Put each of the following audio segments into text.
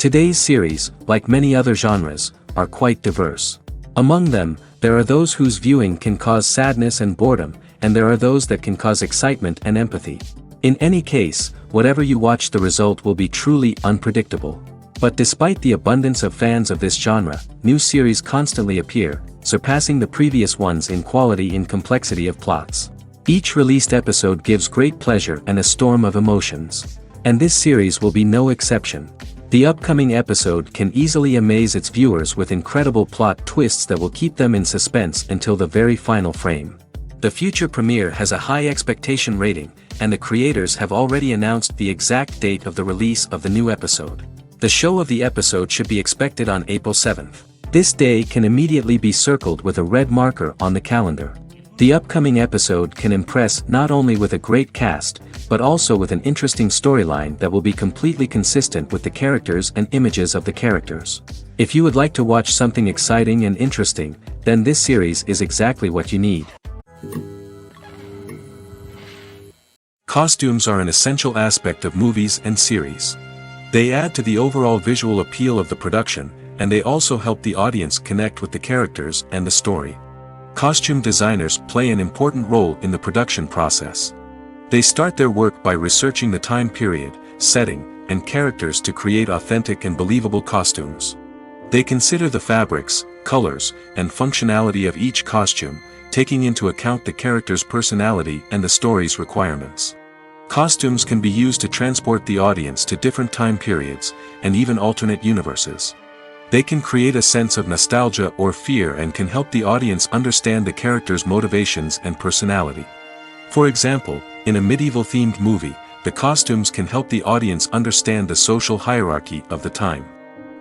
Today's series, like many other genres, are quite diverse. Among them, there are those whose viewing can cause sadness and boredom, and there are those that can cause excitement and empathy. In any case, whatever you watch, the result will be truly unpredictable. But despite the abundance of fans of this genre, new series constantly appear, surpassing the previous ones in quality and complexity of plots. Each released episode gives great pleasure and a storm of emotions. And this series will be no exception. The upcoming episode can easily amaze its viewers with incredible plot twists that will keep them in suspense until the very final frame. The future premiere has a high expectation rating, and the creators have already announced the exact date of the release of the new episode. The show of the episode should be expected on April 7th. This day can immediately be circled with a red marker on the calendar. The upcoming episode can impress not only with a great cast, but also with an interesting storyline that will be completely consistent with the characters and images of the characters. If you would like to watch something exciting and interesting, then this series is exactly what you need. Costumes are an essential aspect of movies and series. They add to the overall visual appeal of the production, and they also help the audience connect with the characters and the story. Costume designers play an important role in the production process. They start their work by researching the time period, setting, and characters to create authentic and believable costumes. They consider the fabrics, colors, and functionality of each costume, taking into account the character's personality and the story's requirements. Costumes can be used to transport the audience to different time periods, and even alternate universes. They can create a sense of nostalgia or fear and can help the audience understand the character's motivations and personality. For example, in a medieval-themed movie, the costumes can help the audience understand the social hierarchy of the time.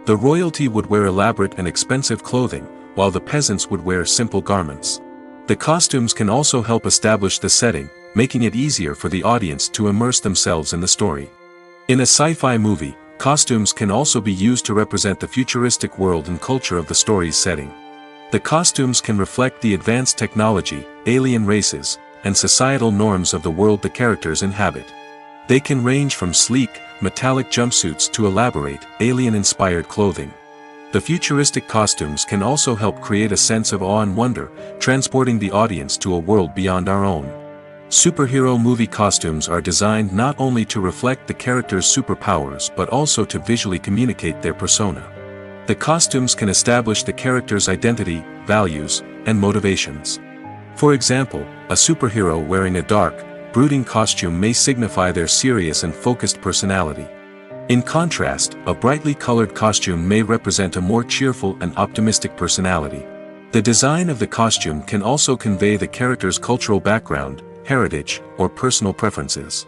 The royalty would wear elaborate and expensive clothing, while the peasants would wear simple garments. The costumes can also help establish the setting, making it easier for the audience to immerse themselves in the story. In a sci-fi movie, costumes can also be used to represent the futuristic world and culture of the story's setting. The costumes can reflect the advanced technology, alien races, and societal norms of the world the characters inhabit. They can range from sleek, metallic jumpsuits to elaborate, alien-inspired clothing. The futuristic costumes can also help create a sense of awe and wonder, transporting the audience to a world beyond our own. Superhero movie costumes are designed not only to reflect the character's superpowers but also to visually communicate their persona. The costumes can establish the character's identity, values, and motivations. For example, a superhero wearing a dark, brooding costume may signify their serious and focused personality. In contrast, a brightly colored costume may represent a more cheerful and optimistic personality. The design of the costume can also convey the character's cultural background, heritage, or personal preferences.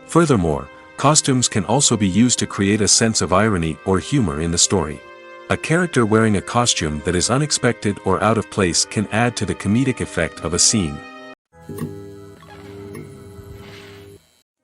Furthermore, costumes can also be used to create a sense of irony or humor in the story. A character wearing a costume that is unexpected or out of place can add to the comedic effect of a scene.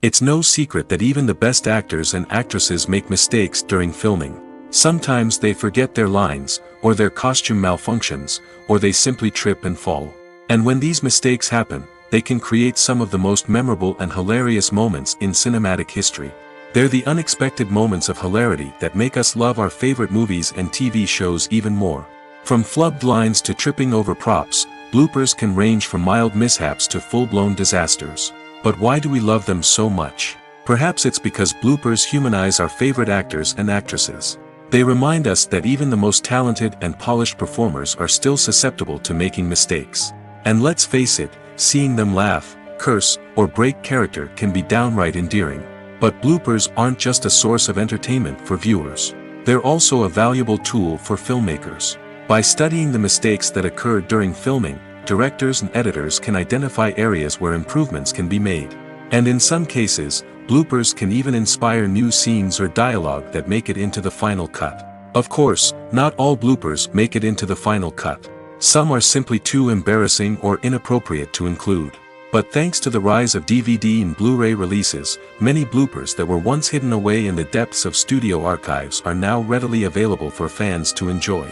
It's no secret that even the best actors and actresses make mistakes during filming. Sometimes they forget their lines, or their costume malfunctions, or they simply trip and fall. And when these mistakes happen, they can create some of the most memorable and hilarious moments in cinematic history. They're the unexpected moments of hilarity that make us love our favorite movies and TV shows even more. From flubbed lines to tripping over props, bloopers can range from mild mishaps to full-blown disasters. But why do we love them so much? Perhaps it's because bloopers humanize our favorite actors and actresses. They remind us that even the most talented and polished performers are still susceptible to making mistakes. And let's face it, seeing them laugh, curse, or break character can be downright endearing. But bloopers aren't just a source of entertainment for viewers. They're also a valuable tool for filmmakers. By studying the mistakes that occurred during filming, directors and editors can identify areas where improvements can be made. And in some cases, bloopers can even inspire new scenes or dialogue that make it into the final cut. Of course, not all bloopers make it into the final cut. Some are simply too embarrassing or inappropriate to include. But thanks to the rise of DVD and Blu-ray releases, many bloopers that were once hidden away in the depths of studio archives are now readily available for fans to enjoy.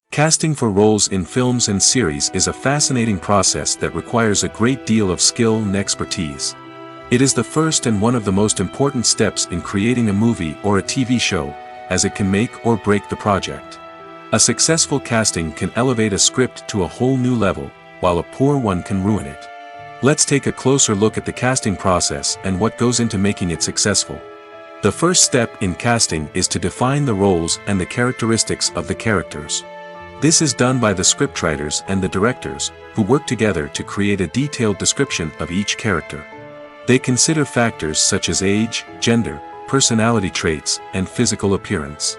Casting for roles in films and series is a fascinating process that requires a great deal of skill and expertise. It is the first and one of the most important steps in creating a movie or a TV show, as it can make or break the project. A successful casting can elevate a script to a whole new level, while a poor one can ruin it. Let's take a closer look at the casting process and what goes into making it successful. The first step in casting is to define the roles and the characteristics of the characters. This is done by the scriptwriters and the directors, who work together to create a detailed description of each character. They consider factors such as age, gender, personality traits, and physical appearance.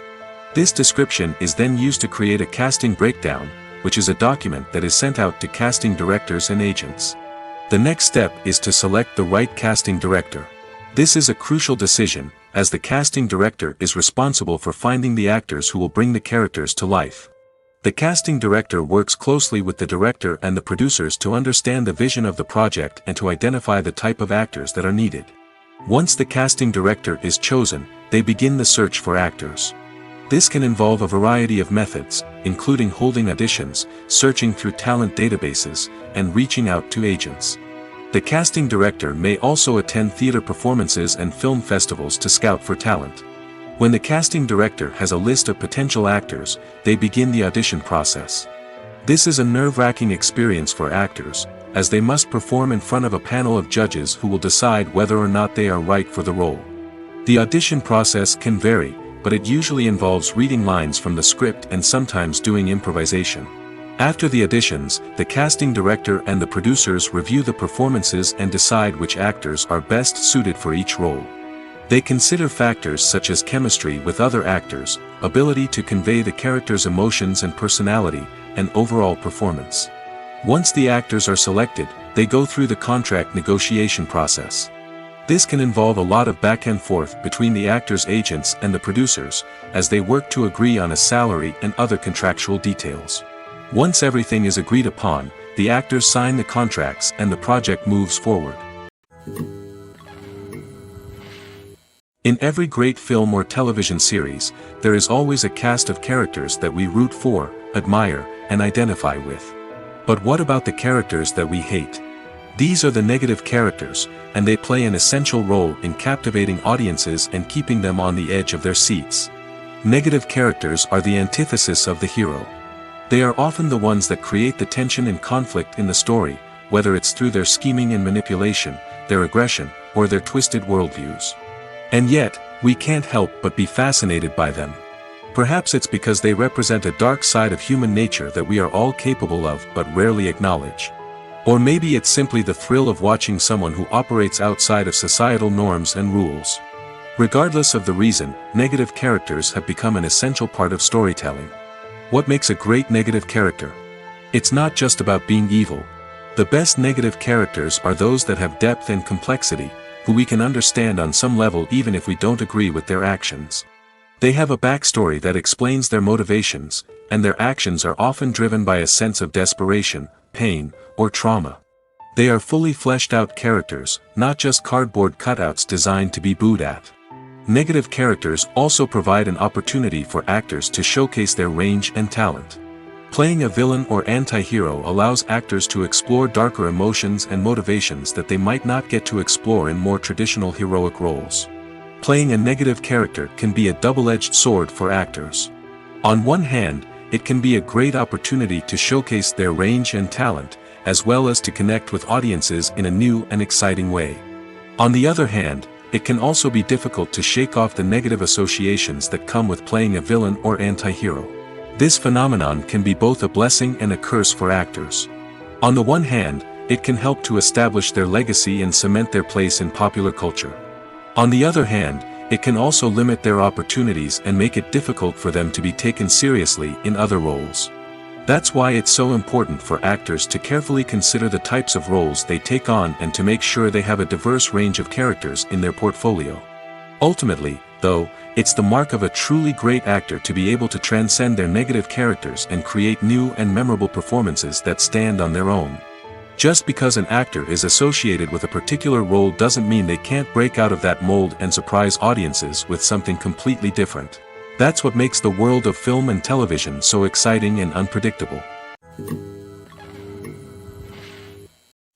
This description is then used to create a casting breakdown, which is a document that is sent out to casting directors and agents. The next step is to select the right casting director. This is a crucial decision, as the casting director is responsible for finding the actors who will bring the characters to life. The casting director works closely with the director and the producers to understand the vision of the project and to identify the type of actors that are needed. Once the casting director is chosen, they begin the search for actors. This can involve a variety of methods, including holding auditions, searching through talent databases, and reaching out to agents. The casting director may also attend theater performances and film festivals to scout for talent. When the casting director has a list of potential actors, they begin the audition process. This is a nerve-wracking experience for actors, as they must perform in front of a panel of judges who will decide whether or not they are right for the role. The audition process can vary, but it usually involves reading lines from the script and sometimes doing improvisation. After the auditions, the casting director and the producers review the performances and decide which actors are best suited for each role. They consider factors such as chemistry with other actors, ability to convey the character's emotions and personality, and overall performance. Once the actors are selected, they go through the contract negotiation process. This can involve a lot of back and forth between the actors' agents and the producers, as they work to agree on a salary and other contractual details. Once everything is agreed upon, the actors sign the contracts and the project moves forward. In every great film or television series, there is always a cast of characters that we root for, admire, and identify with. But what about the characters that we hate? These are the negative characters, and they play an essential role in captivating audiences and keeping them on the edge of their seats. Negative characters are the antithesis of the hero. They are often the ones that create the tension and conflict in the story, whether it's through their scheming and manipulation, their aggression, or their twisted worldviews. And yet, we can't help but be fascinated by them. Perhaps it's because they represent a dark side of human nature that we are all capable of but rarely acknowledge. Or maybe it's simply the thrill of watching someone who operates outside of societal norms and rules. Regardless of the reason, negative characters have become an essential part of storytelling. What makes a great negative character? It's not just about being evil. The best negative characters are those that have depth and complexity, who we can understand on some level even if we don't agree with their actions. They have a backstory that explains their motivations, and their actions are often driven by a sense of desperation, pain, or trauma. They are fully fleshed out characters, not just cardboard cutouts designed to be booed at. Negative characters also provide an opportunity for actors to showcase their range and talent. Playing a villain or anti-hero allows actors to explore darker emotions and motivations that they might not get to explore in more traditional heroic roles. Playing a negative character can be a double-edged sword for actors. On one hand, it can be a great opportunity to showcase their range and talent, as well as to connect with audiences in a new and exciting way. On the other hand, it can also be difficult to shake off the negative associations that come with playing a villain or anti-hero. This phenomenon can be both a blessing and a curse for actors. On the one hand, it can help to establish their legacy and cement their place in popular culture. On the other hand, it can also limit their opportunities and make it difficult for them to be taken seriously in other roles. That's why it's so important for actors to carefully consider the types of roles they take on and to make sure they have a diverse range of characters in their portfolio. Ultimately, though, it's the mark of a truly great actor to be able to transcend their negative characters and create new and memorable performances that stand on their own. Just because an actor is associated with a particular role doesn't mean they can't break out of that mold and surprise audiences with something completely different. That's what makes the world of film and television so exciting and unpredictable.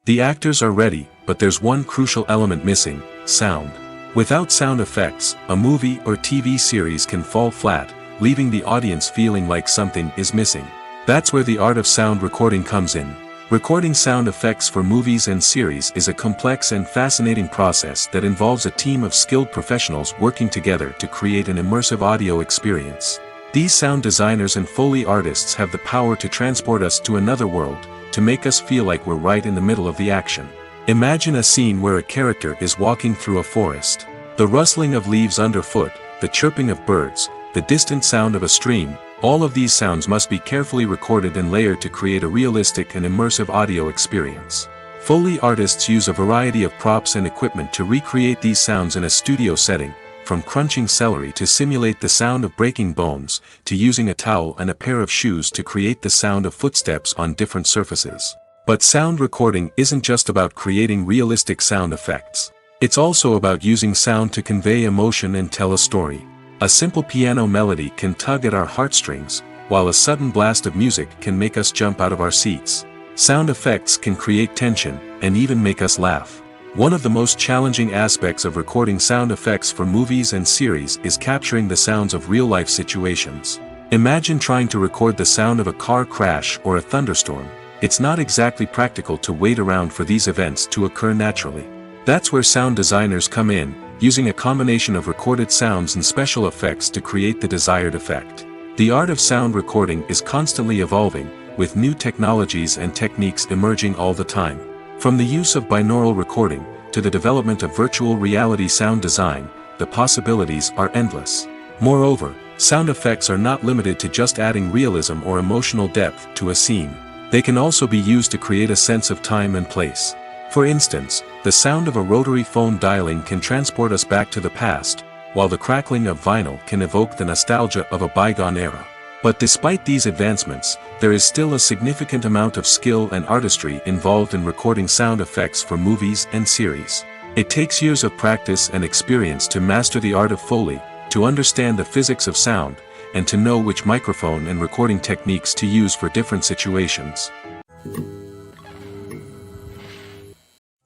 The actors are ready, but there's one crucial element missing: sound. Without sound effects, a movie or TV series can fall flat, leaving the audience feeling like something is missing. That's where the art of sound recording comes in. Recording sound effects for movies and series is a complex and fascinating process that involves a team of skilled professionals working together to create an immersive audio experience. These sound designers and Foley artists have the power to transport us to another world, to make us feel like we're right in the middle of the action. Imagine a scene where a character is walking through a forest. The rustling of leaves underfoot, the chirping of birds, the distant sound of a stream, all of these sounds must be carefully recorded and layered to create a realistic and immersive audio experience. Foley artists use a variety of props and equipment to recreate these sounds in a studio setting, from crunching celery to simulate the sound of breaking bones, to using a towel and a pair of shoes to create the sound of footsteps on different surfaces. But sound recording isn't just about creating realistic sound effects. It's also about using sound to convey emotion and tell a story. A simple piano melody can tug at our heartstrings, while a sudden blast of music can make us jump out of our seats. Sound effects can create tension, and even make us laugh. One of the most challenging aspects of recording sound effects for movies and series is capturing the sounds of real-life situations. Imagine trying to record the sound of a car crash or a thunderstorm. It's not exactly practical to wait around for these events to occur naturally. That's where sound designers come in, using a combination of recorded sounds and special effects to create the desired effect. The art of sound recording is constantly evolving, with new technologies and techniques emerging all the time. From the use of binaural recording, to the development of virtual reality sound design, the possibilities are endless. Moreover, sound effects are not limited to just adding realism or emotional depth to a scene. They can also be used to create a sense of time and place. For instance, the sound of a rotary phone dialing can transport us back to the past, while the crackling of vinyl can evoke the nostalgia of a bygone era. But despite these advancements, there is still a significant amount of skill and artistry involved in recording sound effects for movies and series. It takes years of practice and experience to master the art of Foley, to understand the physics of sound, and to know which microphone and recording techniques to use for different situations.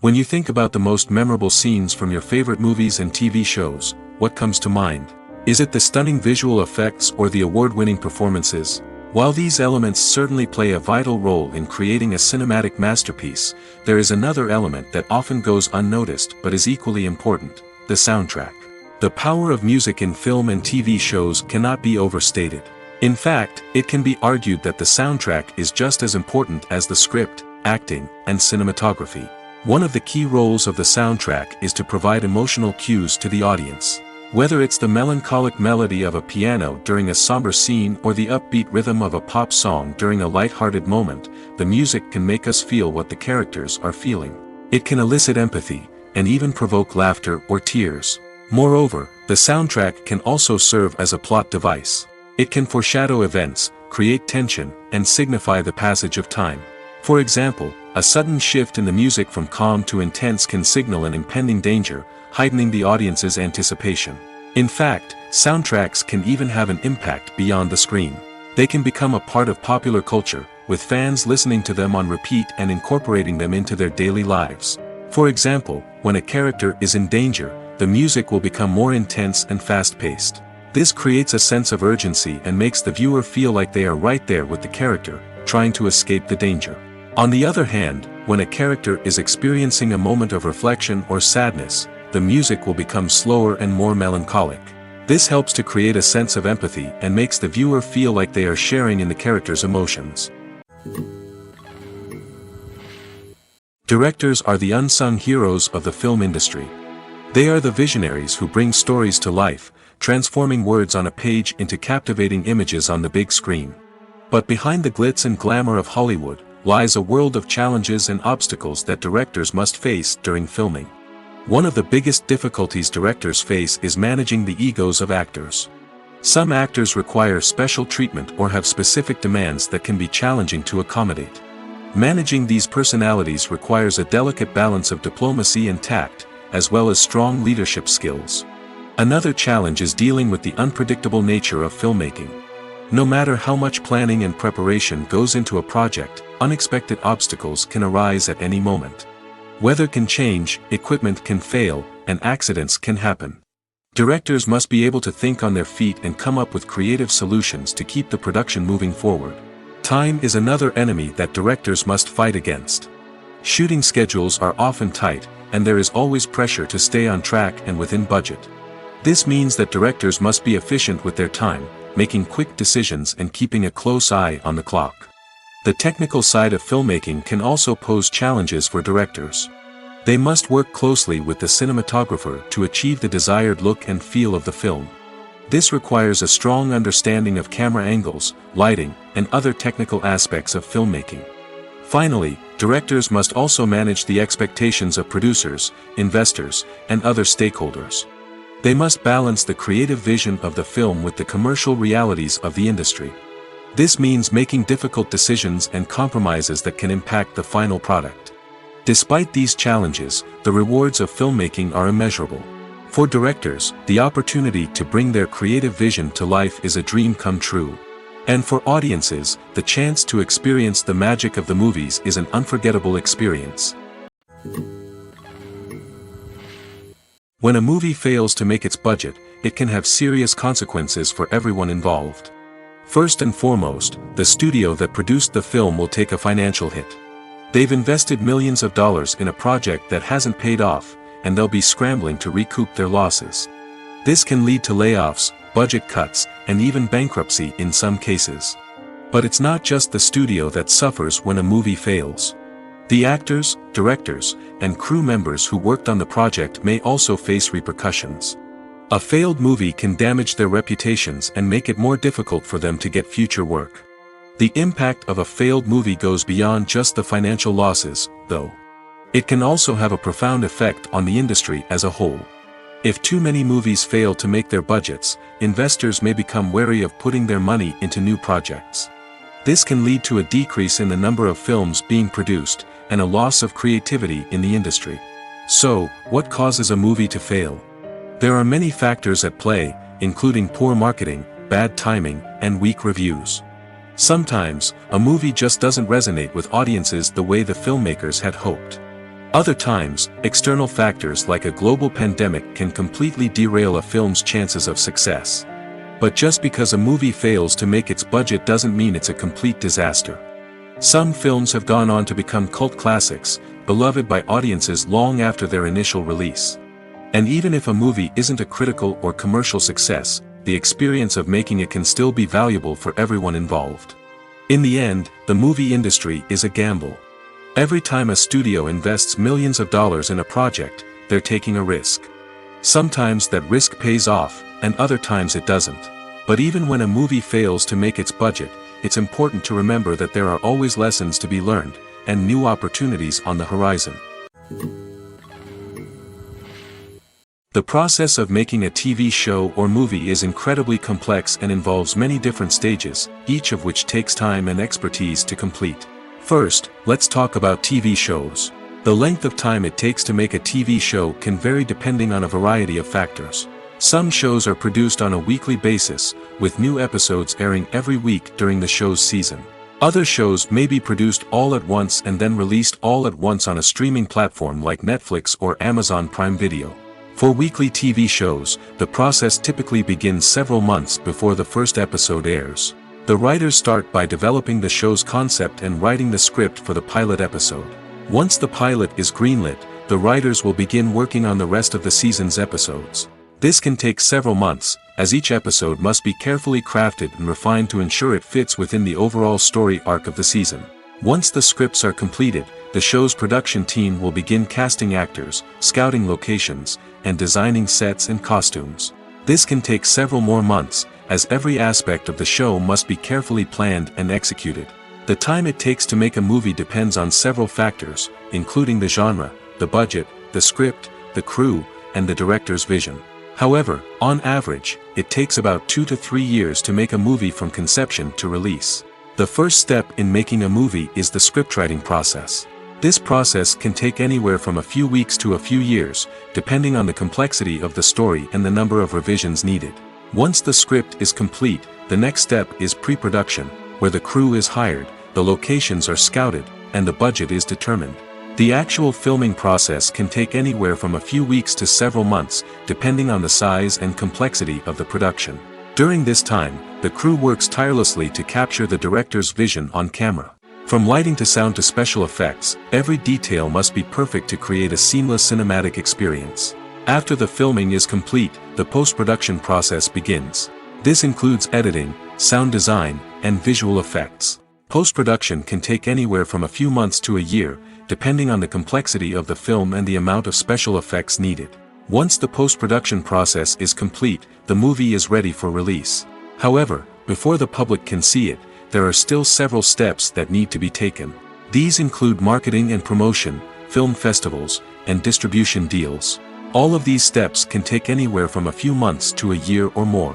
When you think about the most memorable scenes from your favorite movies and TV shows, what comes to mind? Is it the stunning visual effects or the award-winning performances? While these elements certainly play a vital role in creating a cinematic masterpiece, there is another element that often goes unnoticed but is equally important: the soundtrack. The power of music in film and TV shows cannot be overstated. In fact, it can be argued that the soundtrack is just as important as the script, acting, and cinematography. One of the key roles of the soundtrack is to provide emotional cues to the audience. Whether it's the melancholic melody of a piano during a somber scene or the upbeat rhythm of a pop song during a light-hearted moment, the music can make us feel what the characters are feeling. It can elicit empathy, and even provoke laughter or tears. Moreover, the soundtrack can also serve as a plot device. It can foreshadow events, create tension, and signify the passage of time. For example, a sudden shift in the music from calm to intense can signal an impending danger, heightening the audience's anticipation. In fact, soundtracks can even have an impact beyond the screen. They can become a part of popular culture, with fans listening to them on repeat and incorporating them into their daily lives. For example, when a character is in danger, the music will become more intense and fast-paced. This creates a sense of urgency and makes the viewer feel like they are right there with the character, trying to escape the danger. On the other hand, when a character is experiencing a moment of reflection or sadness, the music will become slower and more melancholic. This helps to create a sense of empathy and makes the viewer feel like they are sharing in the character's emotions. Directors are the unsung heroes of the film industry. They are the visionaries who bring stories to life, transforming words on a page into captivating images on the big screen. But behind the glitz and glamour of Hollywood lies a world of challenges and obstacles that directors must face during filming. One of the biggest difficulties directors face is managing the egos of actors. Some actors require special treatment or have specific demands that can be challenging to accommodate. Managing these personalities requires a delicate balance of diplomacy and tact, as well as strong leadership skills. Another challenge is dealing with the unpredictable nature of filmmaking. No matter how much planning and preparation goes into a project, unexpected obstacles can arise at any moment. Weather can change, equipment can fail, and accidents can happen. Directors must be able to think on their feet and come up with creative solutions to keep the production moving forward. Time is another enemy that directors must fight against. Shooting schedules are often tight, and there is always pressure to stay on track and within budget. This means that directors must be efficient with their time, making quick decisions and keeping a close eye on the clock. The technical side of filmmaking can also pose challenges for directors. They must work closely with the cinematographer to achieve the desired look and feel of the film. This requires a strong understanding of camera angles, lighting, and other technical aspects of filmmaking. Finally, directors must also manage the expectations of producers, investors, and other stakeholders. They must balance the creative vision of the film with the commercial realities of the industry. This means making difficult decisions and compromises that can impact the final product. Despite these challenges, the rewards of filmmaking are immeasurable. For directors, the opportunity to bring their creative vision to life is a dream come true. And for audiences, the chance to experience the magic of the movies is an unforgettable experience. When a movie fails to make its budget, it can have serious consequences for everyone involved. First and foremost, the studio that produced the film will take a financial hit. They've invested millions of dollars in a project that hasn't paid off, and they'll be scrambling to recoup their losses. This can lead to layoffs, budget cuts, and even bankruptcy in some cases. But it's not just the studio that suffers when a movie fails. The actors, directors, and crew members who worked on the project may also face repercussions. A failed movie can damage their reputations and make it more difficult for them to get future work. The impact of a failed movie goes beyond just the financial losses, though. It can also have a profound effect on the industry as a whole. If too many movies fail to make their budgets, investors may become wary of putting their money into new projects. This can lead to a decrease in the number of films being produced, and a loss of creativity in the industry. So, what causes a movie to fail? There are many factors at play, including poor marketing, bad timing, and weak reviews. Sometimes, a movie just doesn't resonate with audiences the way the filmmakers had hoped. Other times, external factors like a global pandemic can completely derail a film's chances of success. But just because a movie fails to make its budget doesn't mean it's a complete disaster. Some films have gone on to become cult classics, beloved by audiences long after their initial release. And even if a movie isn't a critical or commercial success, the experience of making it can still be valuable for everyone involved. In the end, the movie industry is a gamble. Every time a studio invests millions of dollars in a project, they're taking a risk. Sometimes that risk pays off, and other times it doesn't. But even when a movie fails to make its budget, it's important to remember that there are always lessons to be learned, and new opportunities on the horizon. The process of making a TV show or movie is incredibly complex and involves many different stages, each of which takes time and expertise to complete. First, let's talk about TV shows. The length of time it takes to make a TV show can vary depending on a variety of factors. Some shows are produced on a weekly basis, with new episodes airing every week during the show's season. Other shows may be produced all at once and then released all at once on a streaming platform like Netflix or Amazon Prime Video. For weekly TV shows, the process typically begins several months before the first episode airs. The writers start by developing the show's concept and writing the script for the pilot episode. Once the pilot is greenlit, the writers will begin working on the rest of the season's episodes. This can take several months, as each episode must be carefully crafted and refined to ensure it fits within the overall story arc of the season. Once the scripts are completed, the show's production team will begin casting actors, scouting locations, and designing sets and costumes. This can take several more months, as every aspect of the show must be carefully planned and executed. The time it takes to make a movie depends on several factors, including the genre, the budget, the script, the crew, and the director's vision. However, on average, it takes about 2 to 3 years to make a movie from conception to release. The first step in making a movie is the scriptwriting process. This process can take anywhere from a few weeks to a few years, depending on the complexity of the story and the number of revisions needed. Once the script is complete, the next step is pre-production, where the crew is hired, the locations are scouted, and the budget is determined. The actual filming process can take anywhere from a few weeks to several months, depending on the size and complexity of the production. During this time, the crew works tirelessly to capture the director's vision on camera. From lighting to sound to special effects, every detail must be perfect to create a seamless cinematic experience. After the filming is complete, the post-production process begins. This includes editing, sound design, and visual effects. Post-production can take anywhere from a few months to a year, depending on the complexity of the film and the amount of special effects needed. Once the post-production process is complete, the movie is ready for release. However, before the public can see it, there are still several steps that need to be taken. These include marketing and promotion, film festivals, and distribution deals. All of these steps can take anywhere from a few months to a year or more.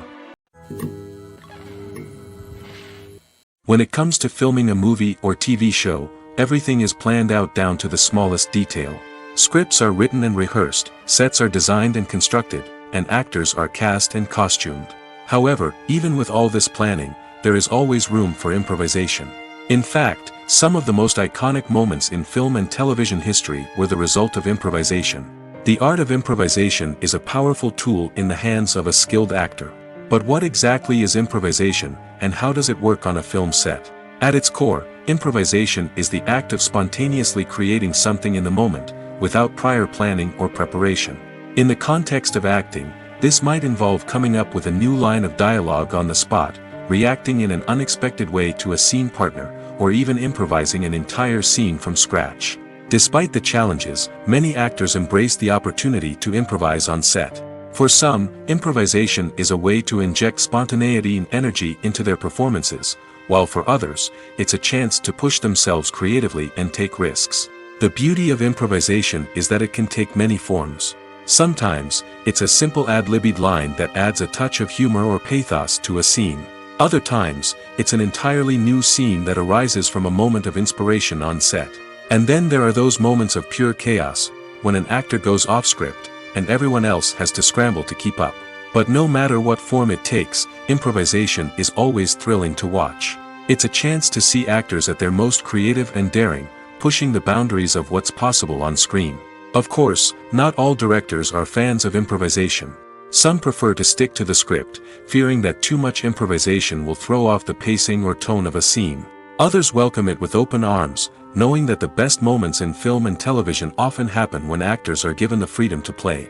When it comes to filming a movie or TV show, everything is planned out down to the smallest detail. Scripts are written and rehearsed, sets are designed and constructed, and actors are cast and costumed. However, even with all this planning, there is always room for improvisation. In fact, some of the most iconic moments in film and television history were the result of improvisation. The art of improvisation is a powerful tool in the hands of a skilled actor. But what exactly is improvisation, and how does it work on a film set? At its core, improvisation is the act of spontaneously creating something in the moment, without prior planning or preparation. In the context of acting, this might involve coming up with a new line of dialogue on the spot, reacting in an unexpected way to a scene partner, or even improvising an entire scene from scratch. Despite the challenges, many actors embrace the opportunity to improvise on set. For some, improvisation is a way to inject spontaneity and energy into their performances, while for others, it's a chance to push themselves creatively and take risks. The beauty of improvisation is that it can take many forms. Sometimes, it's a simple ad-libbed line that adds a touch of humor or pathos to a scene. Other times, it's an entirely new scene that arises from a moment of inspiration on set. And then there are those moments of pure chaos, when an actor goes off script, and everyone else has to scramble to keep up. But no matter what form it takes, improvisation is always thrilling to watch. It's a chance to see actors at their most creative and daring, pushing the boundaries of what's possible on screen. Of course, not all directors are fans of improvisation. Some prefer to stick to the script, fearing that too much improvisation will throw off the pacing or tone of a scene. Others welcome it with open arms, knowing that the best moments in film and television often happen when actors are given the freedom to play.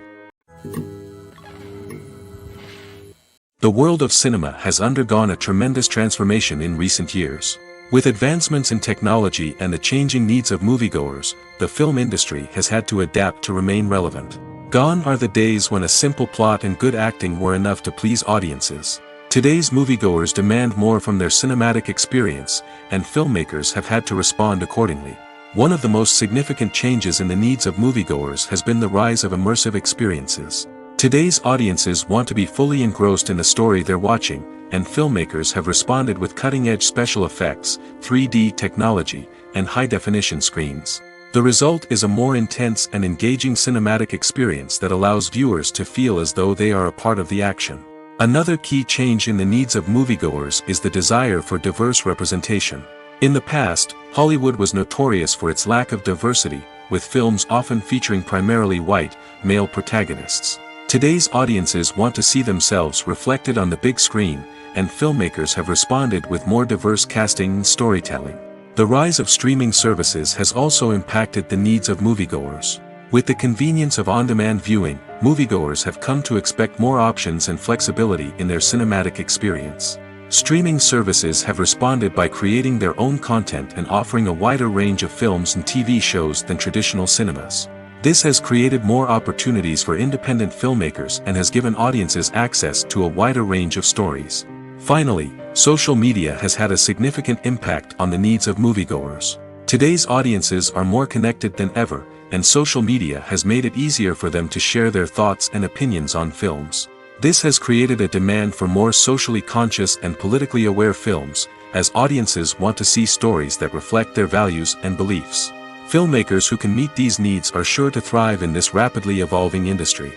The world of cinema has undergone a tremendous transformation in recent years. With advancements in technology and the changing needs of moviegoers, the film industry has had to adapt to remain relevant. Gone are the days when a simple plot and good acting were enough to please audiences. Today's moviegoers demand more from their cinematic experience, and filmmakers have had to respond accordingly. One of the most significant changes in the needs of moviegoers has been the rise of immersive experiences. Today's audiences want to be fully engrossed in the story they're watching, and filmmakers have responded with cutting-edge special effects, 3D technology, and high-definition screens. The result is a more intense and engaging cinematic experience that allows viewers to feel as though they are a part of the action. Another key change in the needs of moviegoers is the desire for diverse representation. In the past, Hollywood was notorious for its lack of diversity, with films often featuring primarily white, male protagonists. Today's audiences want to see themselves reflected on the big screen, and filmmakers have responded with more diverse casting and storytelling. The rise of streaming services has also impacted the needs of moviegoers. With the convenience of on-demand viewing, moviegoers have come to expect more options and flexibility in their cinematic experience. Streaming services have responded by creating their own content and offering a wider range of films and TV shows than traditional cinemas. This has created more opportunities for independent filmmakers and has given audiences access to a wider range of stories. Finally, social media has had a significant impact on the needs of moviegoers. Today's audiences are more connected than ever, and social media has made it easier for them to share their thoughts and opinions on films. This has created a demand for more socially conscious and politically aware films, as audiences want to see stories that reflect their values and beliefs. Filmmakers who can meet these needs are sure to thrive in this rapidly evolving industry.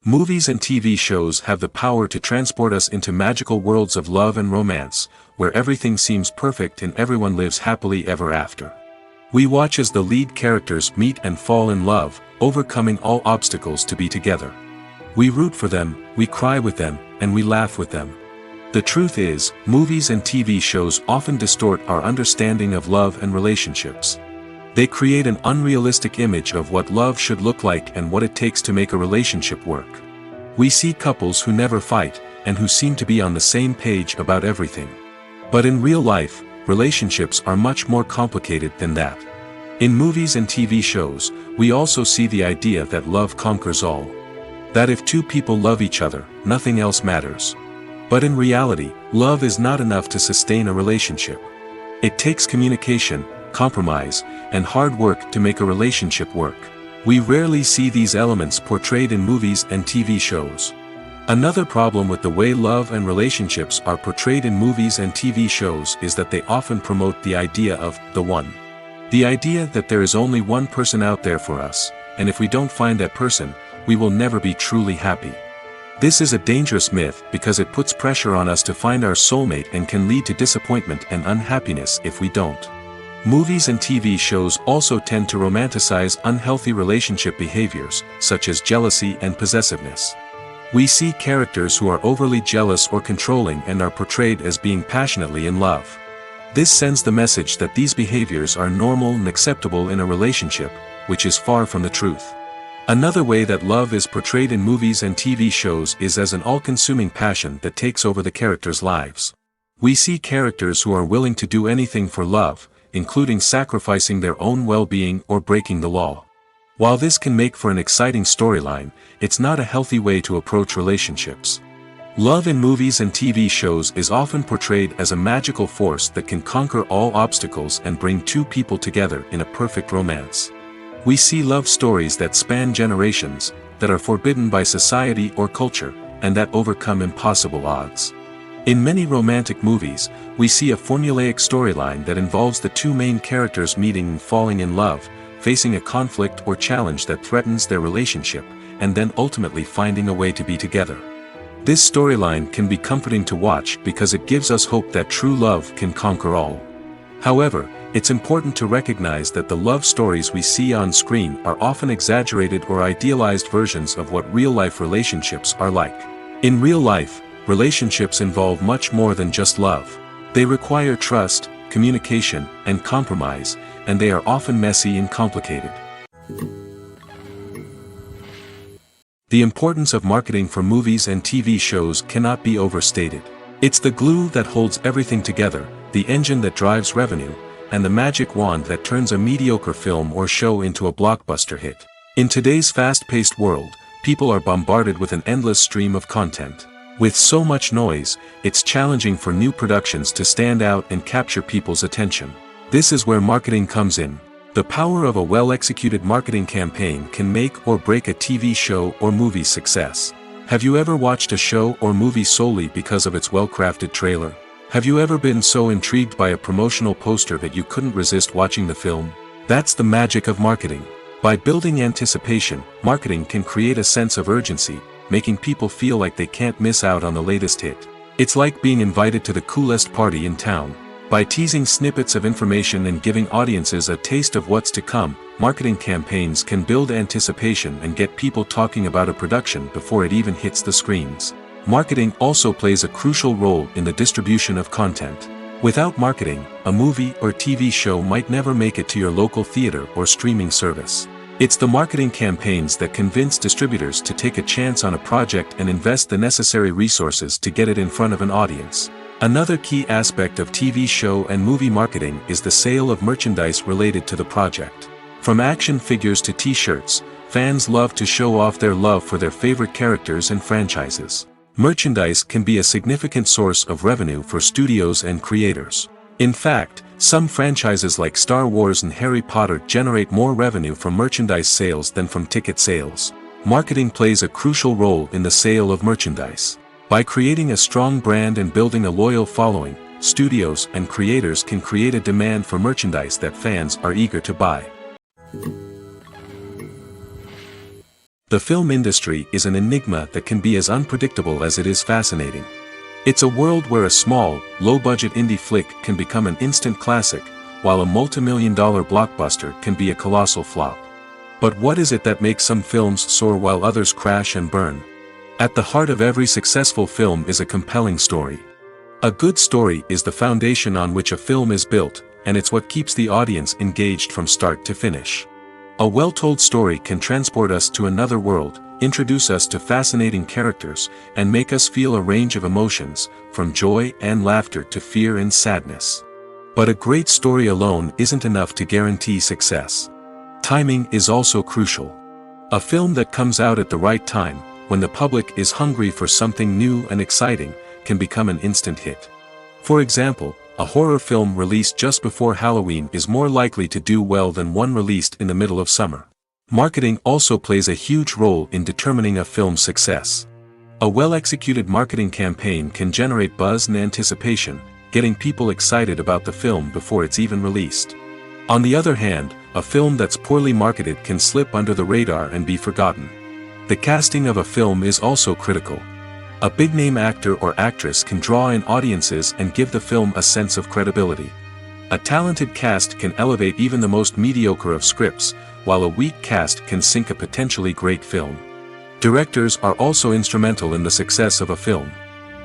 Movies and TV shows have the power to transport us into magical worlds of love and romance, where everything seems perfect and everyone lives happily ever after. We watch as the lead characters meet and fall in love, overcoming all obstacles to be together. We root for them, we cry with them, and we laugh with them. The truth is, movies and TV shows often distort our understanding of love and relationships. They create an unrealistic image of what love should look like and what it takes to make a relationship work. We see couples who never fight, and who seem to be on the same page about everything. But in real life, relationships are much more complicated than that. In movies and TV shows, we also see the idea that love conquers all. That if two people love each other, nothing else matters. But in reality, love is not enough to sustain a relationship. It takes communication, compromise, and hard work to make a relationship work. We rarely see these elements portrayed in movies and TV shows. Another problem with the way love and relationships are portrayed in movies and TV shows is that they often promote the idea of the one. The idea that there is only one person out there for us, and if we don't find that person, we will never be truly happy. This is a dangerous myth because it puts pressure on us to find our soulmate and can lead to disappointment and unhappiness if we don't. Movies and TV shows also tend to romanticize unhealthy relationship behaviors, such as jealousy and possessiveness. We see characters who are overly jealous or controlling and are portrayed as being passionately in love. This sends the message that these behaviors are normal and acceptable in a relationship, which is far from the truth. Another way that love is portrayed in movies and TV shows is as an all-consuming passion that takes over the characters' lives. We see characters who are willing to do anything for love, including sacrificing their own well-being or breaking the law. While this can make for an exciting storyline, it's not a healthy way to approach relationships. Love in movies and TV shows is often portrayed as a magical force that can conquer all obstacles and bring two people together in a perfect romance. We see love stories that span generations, that are forbidden by society or culture, and that overcome impossible odds. In many romantic movies, we see a formulaic storyline that involves the two main characters meeting and falling in love, facing a conflict or challenge that threatens their relationship, and then ultimately finding a way to be together. This storyline can be comforting to watch because it gives us hope that true love can conquer all. However, it's important to recognize that the love stories we see on screen are often exaggerated or idealized versions of what real-life relationships are like. In real life, relationships involve much more than just love. They require trust, communication, and compromise, and they are often messy and complicated. The importance of marketing for movies and TV shows cannot be overstated. It's the glue that holds everything together, the engine that drives revenue, and the magic wand that turns a mediocre film or show into a blockbuster hit. In today's fast-paced world, people are bombarded with an endless stream of content. With so much noise, it's challenging for new productions to stand out and capture people's attention. This is where marketing comes in. The power of a well-executed marketing campaign can make or break a TV show or movie's success. Have you ever watched a show or movie solely because of its well-crafted trailer? Have you ever been so intrigued by a promotional poster that you couldn't resist watching the film? That's the magic of marketing. By building anticipation, marketing can create a sense of urgency, making people feel like they can't miss out on the latest hit. It's like being invited to the coolest party in town. By teasing snippets of information and giving audiences a taste of what's to come, marketing campaigns can build anticipation and get people talking about a production before it even hits the screens. Marketing also plays a crucial role in the distribution of content. Without marketing, a movie or TV show might never make it to your local theater or streaming service. It's the marketing campaigns that convince distributors to take a chance on a project and invest the necessary resources to get it in front of an audience. Another key aspect of TV show and movie marketing is the sale of merchandise related to the project. From action figures to t-shirts, fans love to show off their love for their favorite characters and franchises. Merchandise can be a significant source of revenue for studios and creators. In fact, some franchises like Star Wars and Harry Potter generate more revenue from merchandise sales than from ticket sales. Marketing plays a crucial role in the sale of merchandise. By creating a strong brand and building a loyal following, studios and creators can create a demand for merchandise that fans are eager to buy. The film industry is an enigma that can be as unpredictable as it is fascinating. It's a world where a small, low-budget indie flick can become an instant classic, while a multi-million-dollar blockbuster can be a colossal flop. But what is it that makes some films soar while others crash and burn? At the heart of every successful film is a compelling story. A good story is the foundation on which a film is built, and it's what keeps the audience engaged from start to finish. A well-told story can transport us to another world, introduce us to fascinating characters, and make us feel a range of emotions, from joy and laughter to fear and sadness. But a great story alone isn't enough to guarantee success. Timing is also crucial. A film that comes out at the right time, when the public is hungry for something new and exciting, can become an instant hit. For example, a horror film released just before Halloween is more likely to do well than one released in the middle of summer. Marketing also plays a huge role in determining a film's success. A well-executed marketing campaign can generate buzz and anticipation, getting people excited about the film before it's even released. On the other hand, a film that's poorly marketed can slip under the radar and be forgotten. The casting of a film is also critical. A big-name actor or actress can draw in audiences and give the film a sense of credibility. A talented cast can elevate even the most mediocre of scripts, while a weak cast can sink a potentially great film. Directors are also instrumental in the success of a film.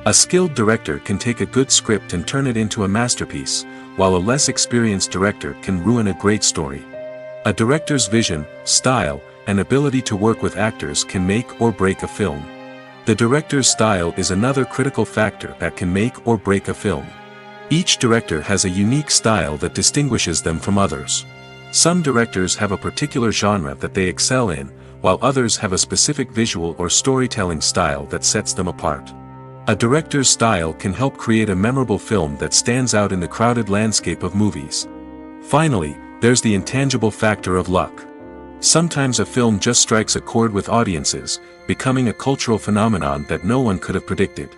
A skilled director can take a good script and turn it into a masterpiece, while a less experienced director can ruin a great story. A director's vision, style, and ability to work with actors can make or break a film. The director's style is another critical factor that can make or break a film. Each director has a unique style that distinguishes them from others. Some directors have a particular genre that they excel in, while others have a specific visual or storytelling style that sets them apart. A director's style can help create a memorable film that stands out in the crowded landscape of movies. Finally, there's the intangible factor of luck. Sometimes a film just strikes a chord with audiences, becoming a cultural phenomenon that no one could have predicted.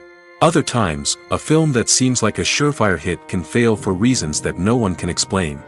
Other times, a film that seems like a surefire hit can fail for reasons that no one can explain.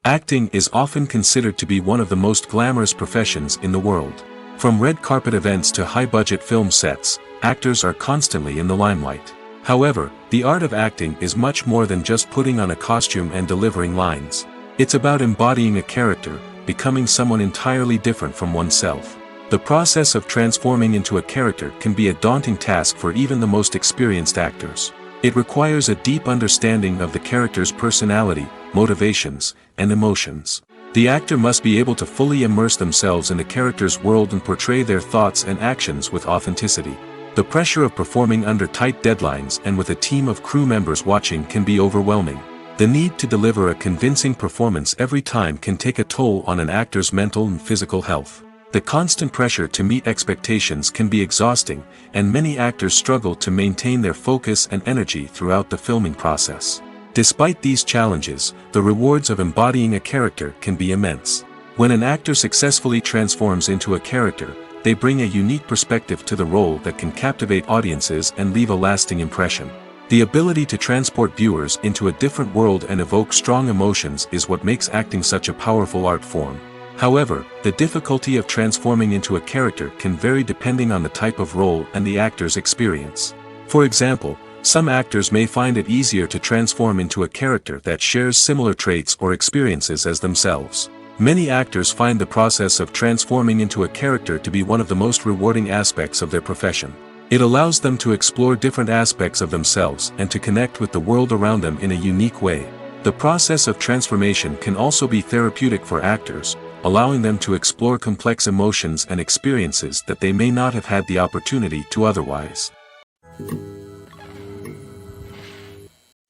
Acting is often considered to be one of the most glamorous professions in the world. From red carpet events to high-budget film sets, actors are constantly in the limelight. However, the art of acting is much more than just putting on a costume and delivering lines. It's about embodying a character, becoming someone entirely different from oneself. The process of transforming into a character can be a daunting task for even the most experienced actors. It requires a deep understanding of the character's personality, motivations, and emotions. The actor must be able to fully immerse themselves in the character's world and portray their thoughts and actions with authenticity. The pressure of performing under tight deadlines and with a team of crew members watching can be overwhelming. The need to deliver a convincing performance every time can take a toll on an actor's mental and physical health. The constant pressure to meet expectations can be exhausting, and many actors struggle to maintain their focus and energy throughout the filming process. Despite these challenges, the rewards of embodying a character can be immense. When an actor successfully transforms into a character, they bring a unique perspective to the role that can captivate audiences and leave a lasting impression. The ability to transport viewers into a different world and evoke strong emotions is what makes acting such a powerful art form. However, the difficulty of transforming into a character can vary depending on the type of role and the actor's experience. For example, some actors may find it easier to transform into a character that shares similar traits or experiences as themselves. Many actors find the process of transforming into a character to be one of the most rewarding aspects of their profession. It allows them to explore different aspects of themselves and to connect with the world around them in a unique way. The process of transformation can also be therapeutic for actors, allowing them to explore complex emotions and experiences that they may not have had the opportunity to otherwise.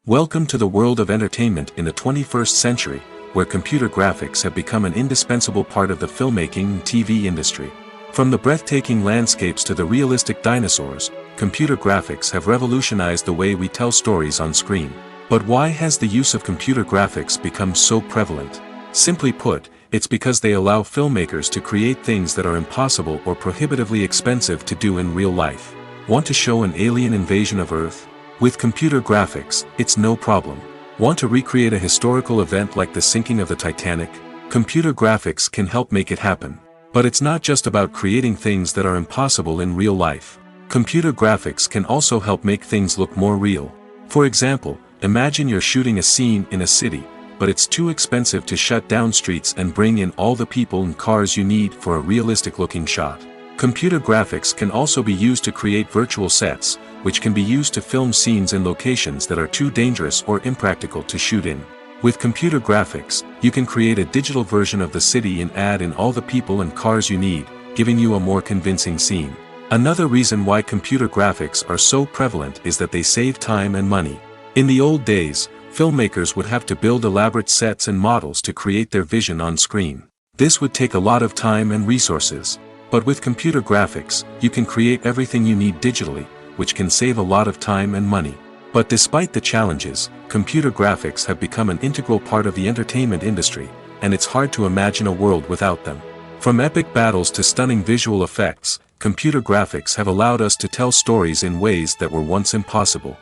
Welcome to the world of entertainment in the 21st century, where computer graphics have become an indispensable part of the filmmaking and TV industry. From the breathtaking landscapes to the realistic dinosaurs, computer graphics have revolutionized the way we tell stories on screen. But why has the use of computer graphics become so prevalent? Simply put, it's because they allow filmmakers to create things that are impossible or prohibitively expensive to do in real life. Want to show an alien invasion of Earth? With computer graphics, it's no problem. Want to recreate a historical event like the sinking of the Titanic? Computer graphics can help make it happen. But it's not just about creating things that are impossible in real life. Computer graphics can also help make things look more real. For example, imagine you're shooting a scene in a city, but it's too expensive to shut down streets and bring in all the people and cars you need for a realistic-looking shot. Computer graphics can also be used to create virtual sets, which can be used to film scenes in locations that are too dangerous or impractical to shoot in. With computer graphics, you can create a digital version of the city and add in all the people and cars you need, giving you a more convincing scene. Another reason why computer graphics are so prevalent is that they save time and money. In the old days, filmmakers would have to build elaborate sets and models to create their vision on screen. This would take a lot of time and resources. But with computer graphics, you can create everything you need digitally, which can save a lot of time and money. But despite the challenges, computer graphics have become an integral part of the entertainment industry, and it's hard to imagine a world without them. From epic battles to stunning visual effects, computer graphics have allowed us to tell stories in ways that were once impossible.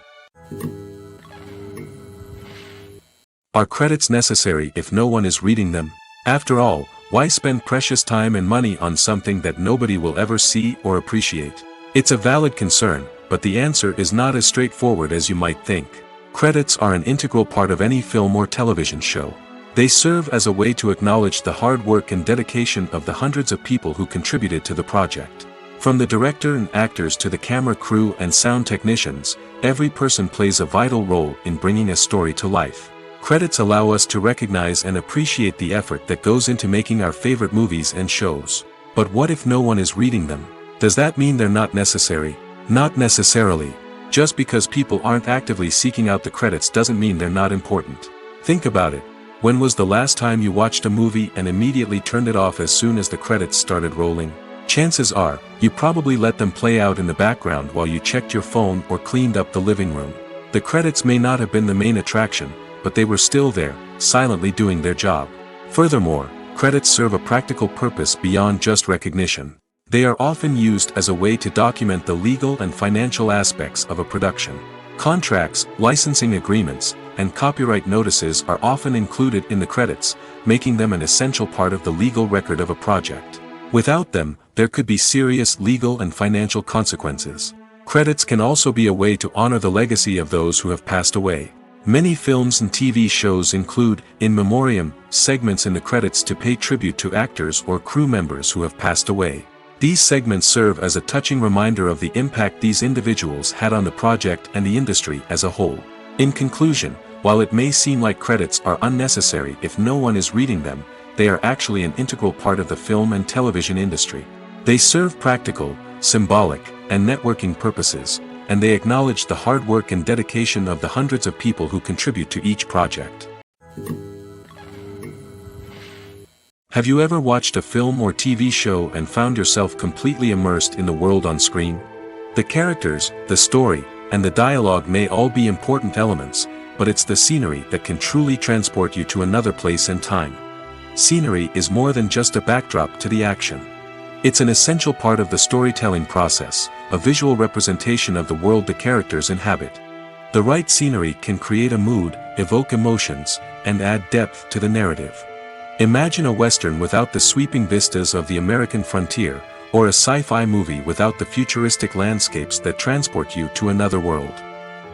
Are credits necessary if no one is reading them? After all, why spend precious time and money on something that nobody will ever see or appreciate? It's a valid concern, but the answer is not as straightforward as you might think. Credits are an integral part of any film or television show. They serve as a way to acknowledge the hard work and dedication of the hundreds of people who contributed to the project. From the director and actors to the camera crew and sound technicians, every person plays a vital role in bringing a story to life. Credits allow us to recognize and appreciate the effort that goes into making our favorite movies and shows. But what if no one is reading them? Does that mean they're not necessary? Not necessarily. Just because people aren't actively seeking out the credits doesn't mean they're not important. Think about it. When was the last time you watched a movie and immediately turned it off as soon as the credits started rolling? Chances are, you probably let them play out in the background while you checked your phone or cleaned up the living room. The credits may not have been the main attraction, but they were still there, silently doing their job. Furthermore, credits serve a practical purpose beyond just recognition. They are often used as a way to document the legal and financial aspects of a production. Contracts, licensing agreements, and copyright notices are often included in the credits, making them an essential part of the legal record of a project. Without them, there could be serious legal and financial consequences. Credits can also be a way to honor the legacy of those who have passed away. Many films and TV shows include, in memoriam, segments in the credits to pay tribute to actors or crew members who have passed away. These segments serve as a touching reminder of the impact these individuals had on the project and the industry as a whole. In conclusion, while it may seem like credits are unnecessary if no one is reading them, they are actually an integral part of the film and television industry. They serve practical, symbolic, and networking purposes, and they acknowledge the hard work and dedication of the hundreds of people who contribute to each project. Have you ever watched a film or TV show and found yourself completely immersed in the world on screen? The characters, the story, and the dialogue may all be important elements, but it's the scenery that can truly transport you to another place and time. Scenery is more than just a backdrop to the action. It's an essential part of the storytelling process, a visual representation of the world the characters inhabit. The right scenery can create a mood, evoke emotions, and add depth to the narrative. Imagine a Western without the sweeping vistas of the American frontier, or a sci-fi movie without the futuristic landscapes that transport you to another world.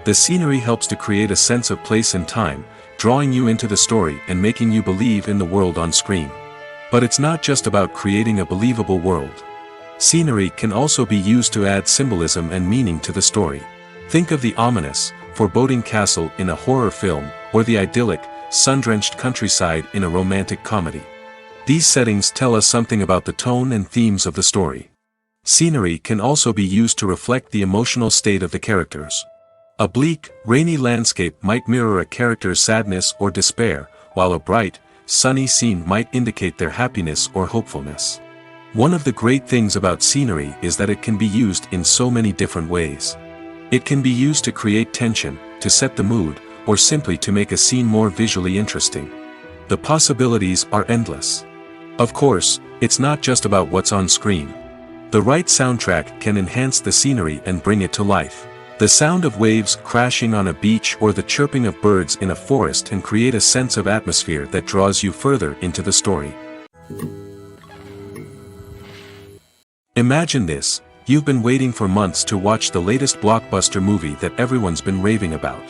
The scenery helps to create a sense of place and time, drawing you into the story and making you believe in the world on screen. But it's not just about creating a believable world. Scenery can also be used to add symbolism and meaning to the story. Think of the ominous, foreboding castle in a horror film, or the idyllic, sun-drenched countryside in a romantic comedy. These settings tell us something about the tone and themes of the story. Scenery can also be used to reflect the emotional state of the characters. A bleak, rainy landscape might mirror a character's sadness or despair, while a bright, sunny scene might indicate their happiness or hopefulness. One of the great things about scenery is that it can be used in so many different ways. It can be used to create tension, to set the mood, or simply to make a scene more visually interesting. The possibilities are endless. Of course, it's not just about what's on screen. The right soundtrack can enhance the scenery and bring it to life. The sound of waves crashing on a beach or the chirping of birds in a forest can create a sense of atmosphere that draws you further into the story. Imagine this: you've been waiting for months to watch the latest blockbuster movie that everyone's been raving about.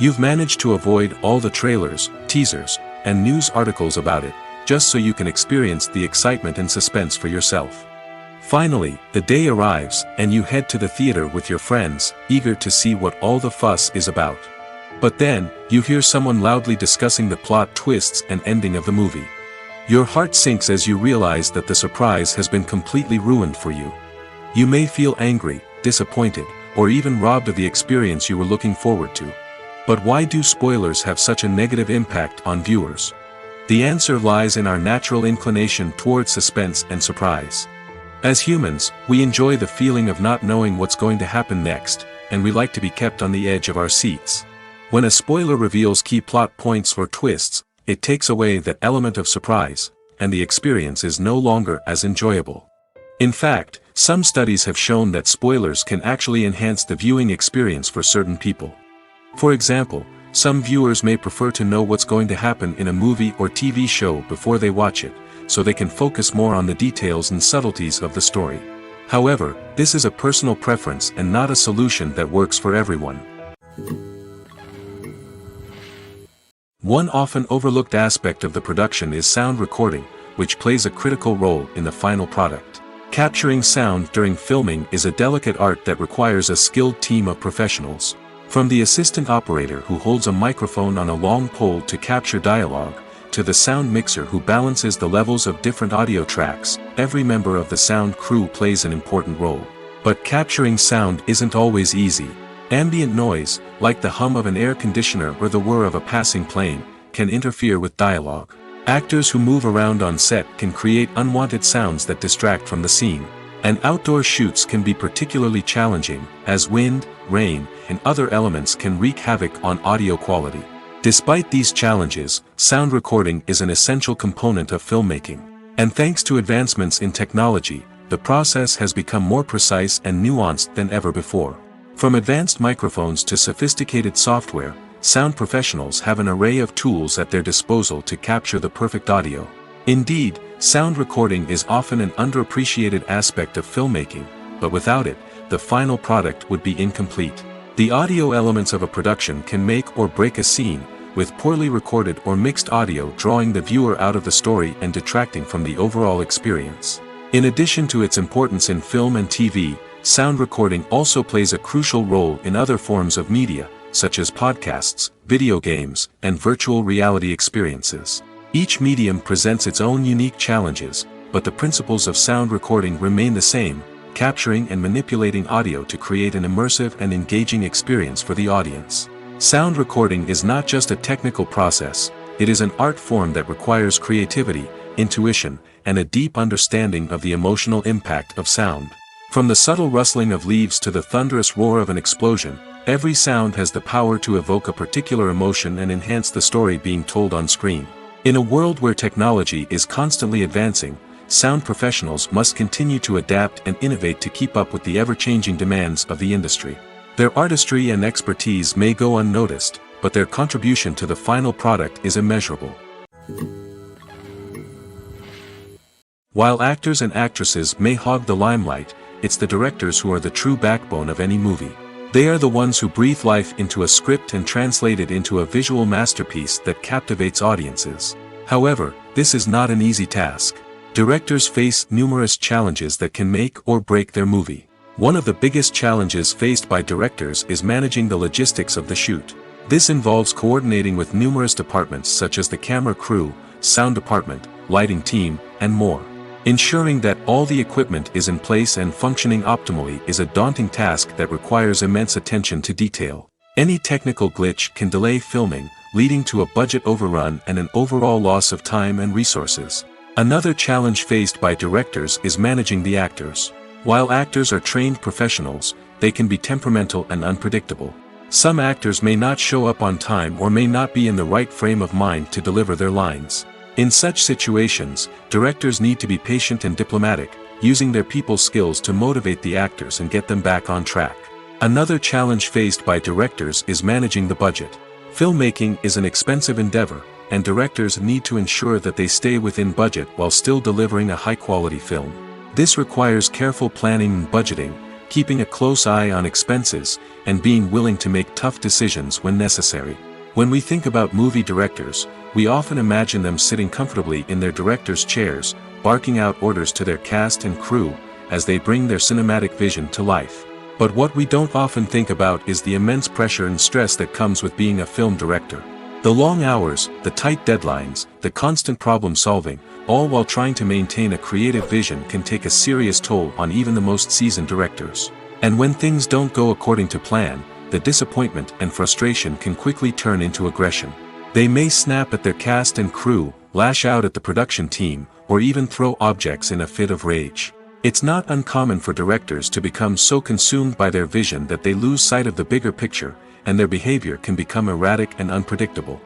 You've managed to avoid all the trailers, teasers, and news articles about it, just so you can experience the excitement and suspense for yourself. Finally, the day arrives, and you head to the theater with your friends, eager to see what all the fuss is about. But then, you hear someone loudly discussing the plot twists and ending of the movie. Your heart sinks as you realize that the surprise has been completely ruined for you. You may feel angry, disappointed, or even robbed of the experience you were looking forward to. But why do spoilers have such a negative impact on viewers? The answer lies in our natural inclination towards suspense and surprise. As humans, we enjoy the feeling of not knowing what's going to happen next, and we like to be kept on the edge of our seats. When a spoiler reveals key plot points or twists, it takes away that element of surprise, and the experience is no longer as enjoyable. In fact, some studies have shown that spoilers can actually enhance the viewing experience for certain people. For example, some viewers may prefer to know what's going to happen in a movie or TV show before they watch it, so they can focus more on the details and subtleties of the story. However, this is a personal preference and not a solution that works for everyone. One often overlooked aspect of the production is sound recording, which plays a critical role in the final product. Capturing sound during filming is a delicate art that requires a skilled team of professionals. From the assistant operator who holds a microphone on a long pole to capture dialogue, to the sound mixer who balances the levels of different audio tracks, every member of the sound crew plays an important role. But capturing sound isn't always easy. Ambient noise, like the hum of an air conditioner or the whir of a passing plane, can interfere with dialogue. Actors who move around on set can create unwanted sounds that distract from the scene. And outdoor shoots can be particularly challenging, as wind, rain, and other elements can wreak havoc on audio quality. Despite these challenges, sound recording is an essential component of filmmaking. And thanks to advancements in technology, the process has become more precise and nuanced than ever before. From advanced microphones to sophisticated software, sound professionals have an array of tools at their disposal to capture the perfect audio. Indeed, sound recording is often an underappreciated aspect of filmmaking, but without it, the final product would be incomplete. The audio elements of a production can make or break a scene, with poorly recorded or mixed audio drawing the viewer out of the story and detracting from the overall experience. In addition to its importance in film and TV, sound recording also plays a crucial role in other forms of media, such as podcasts, video games, and virtual reality experiences. Each medium presents its own unique challenges, but the principles of sound recording remain the same: capturing and manipulating audio to create an immersive and engaging experience for the audience. Sound recording is not just a technical process, it is an art form that requires creativity, intuition, and a deep understanding of the emotional impact of sound. From the subtle rustling of leaves to the thunderous roar of an explosion, every sound has the power to evoke a particular emotion and enhance the story being told on screen. In a world where technology is constantly advancing, sound professionals must continue to adapt and innovate to keep up with the ever-changing demands of the industry. Their artistry and expertise may go unnoticed, but their contribution to the final product is immeasurable. While actors and actresses may hog the limelight, it's the directors who are the true backbone of any movie. They are the ones who breathe life into a script and translate it into a visual masterpiece that captivates audiences. However, this is not an easy task. Directors face numerous challenges that can make or break their movie. One of the biggest challenges faced by directors is managing the logistics of the shoot. This involves coordinating with numerous departments such as the camera crew, sound department, lighting team, and more. Ensuring that all the equipment is in place and functioning optimally is a daunting task that requires immense attention to detail. Any technical glitch can delay filming, leading to a budget overrun and an overall loss of time and resources. Another challenge faced by directors is managing the actors. While actors are trained professionals, they can be temperamental and unpredictable. Some actors may not show up on time or may not be in the right frame of mind to deliver their lines. In such situations, directors need to be patient and diplomatic, using their people skills to motivate the actors and get them back on track. Another challenge faced by directors is managing the budget. Filmmaking is an expensive endeavor, and directors need to ensure that they stay within budget while still delivering a high-quality film. This requires careful planning and budgeting, keeping a close eye on expenses, and being willing to make tough decisions when necessary. When we think about movie directors, we often imagine them sitting comfortably in their director's chairs, barking out orders to their cast and crew, as they bring their cinematic vision to life. But what we don't often think about is the immense pressure and stress that comes with being a film director. The long hours, the tight deadlines, the constant problem solving, all while trying to maintain a creative vision can take a serious toll on even the most seasoned directors. And when things don't go according to plan, the disappointment and frustration can quickly turn into aggression. They may snap at their cast and crew, lash out at the production team, or even throw objects in a fit of rage. It's not uncommon for directors to become so consumed by their vision that they lose sight of the bigger picture, and their behavior can become erratic and unpredictable.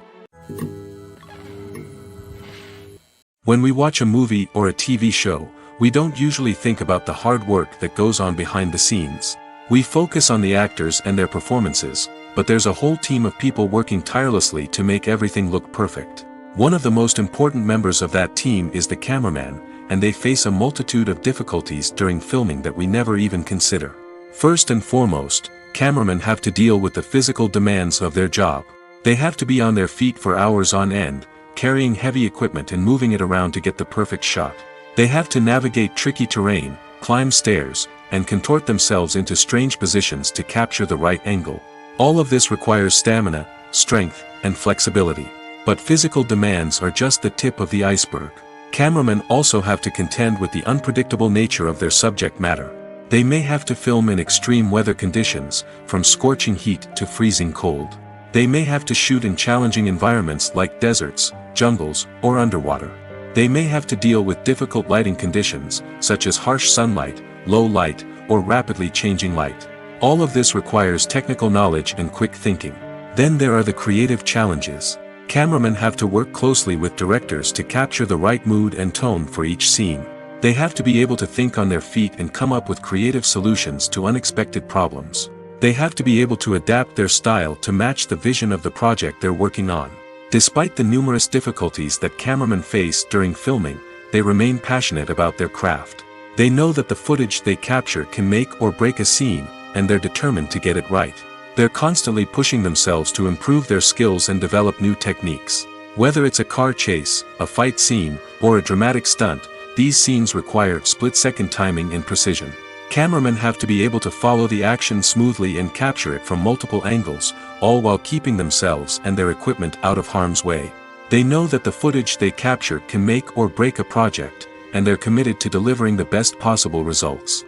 When we watch a movie or a TV show, we don't usually think about the hard work that goes on behind the scenes. We focus on the actors and their performances, but there's a whole team of people working tirelessly to make everything look perfect. One of the most important members of that team is the cameraman, and they face a multitude of difficulties during filming that we never even consider. First and foremost, cameramen have to deal with the physical demands of their job. They have to be on their feet for hours on end, carrying heavy equipment and moving it around to get the perfect shot. They have to navigate tricky terrain, climb stairs, and contort themselves into strange positions to capture the right angle. All of this requires stamina, strength, and flexibility. But physical demands are just the tip of the iceberg. Cameramen also have to contend with the unpredictable nature of their subject matter. They may have to film in extreme weather conditions, from scorching heat to freezing cold. They may have to shoot in challenging environments like deserts, jungles, or underwater. They may have to deal with difficult lighting conditions, such as harsh sunlight, low light, or rapidly changing light. All of this requires technical knowledge and quick thinking. Then there are the creative challenges. Cameramen have to work closely with directors to capture the right mood and tone for each scene. They have to be able to think on their feet and come up with creative solutions to unexpected problems. They have to be able to adapt their style to match the vision of the project they're working on. Despite the numerous difficulties that cameramen face during filming, they remain passionate about their craft. They know that the footage they capture can make or break a scene, and they're determined to get it right. They're constantly pushing themselves to improve their skills and develop new techniques. Whether it's a car chase, a fight scene, or a dramatic stunt, these scenes require split-second timing and precision. Cameramen have to be able to follow the action smoothly and capture it from multiple angles, all while keeping themselves and their equipment out of harm's way. They know that the footage they capture can make or break a project, and they're committed to delivering the best possible results.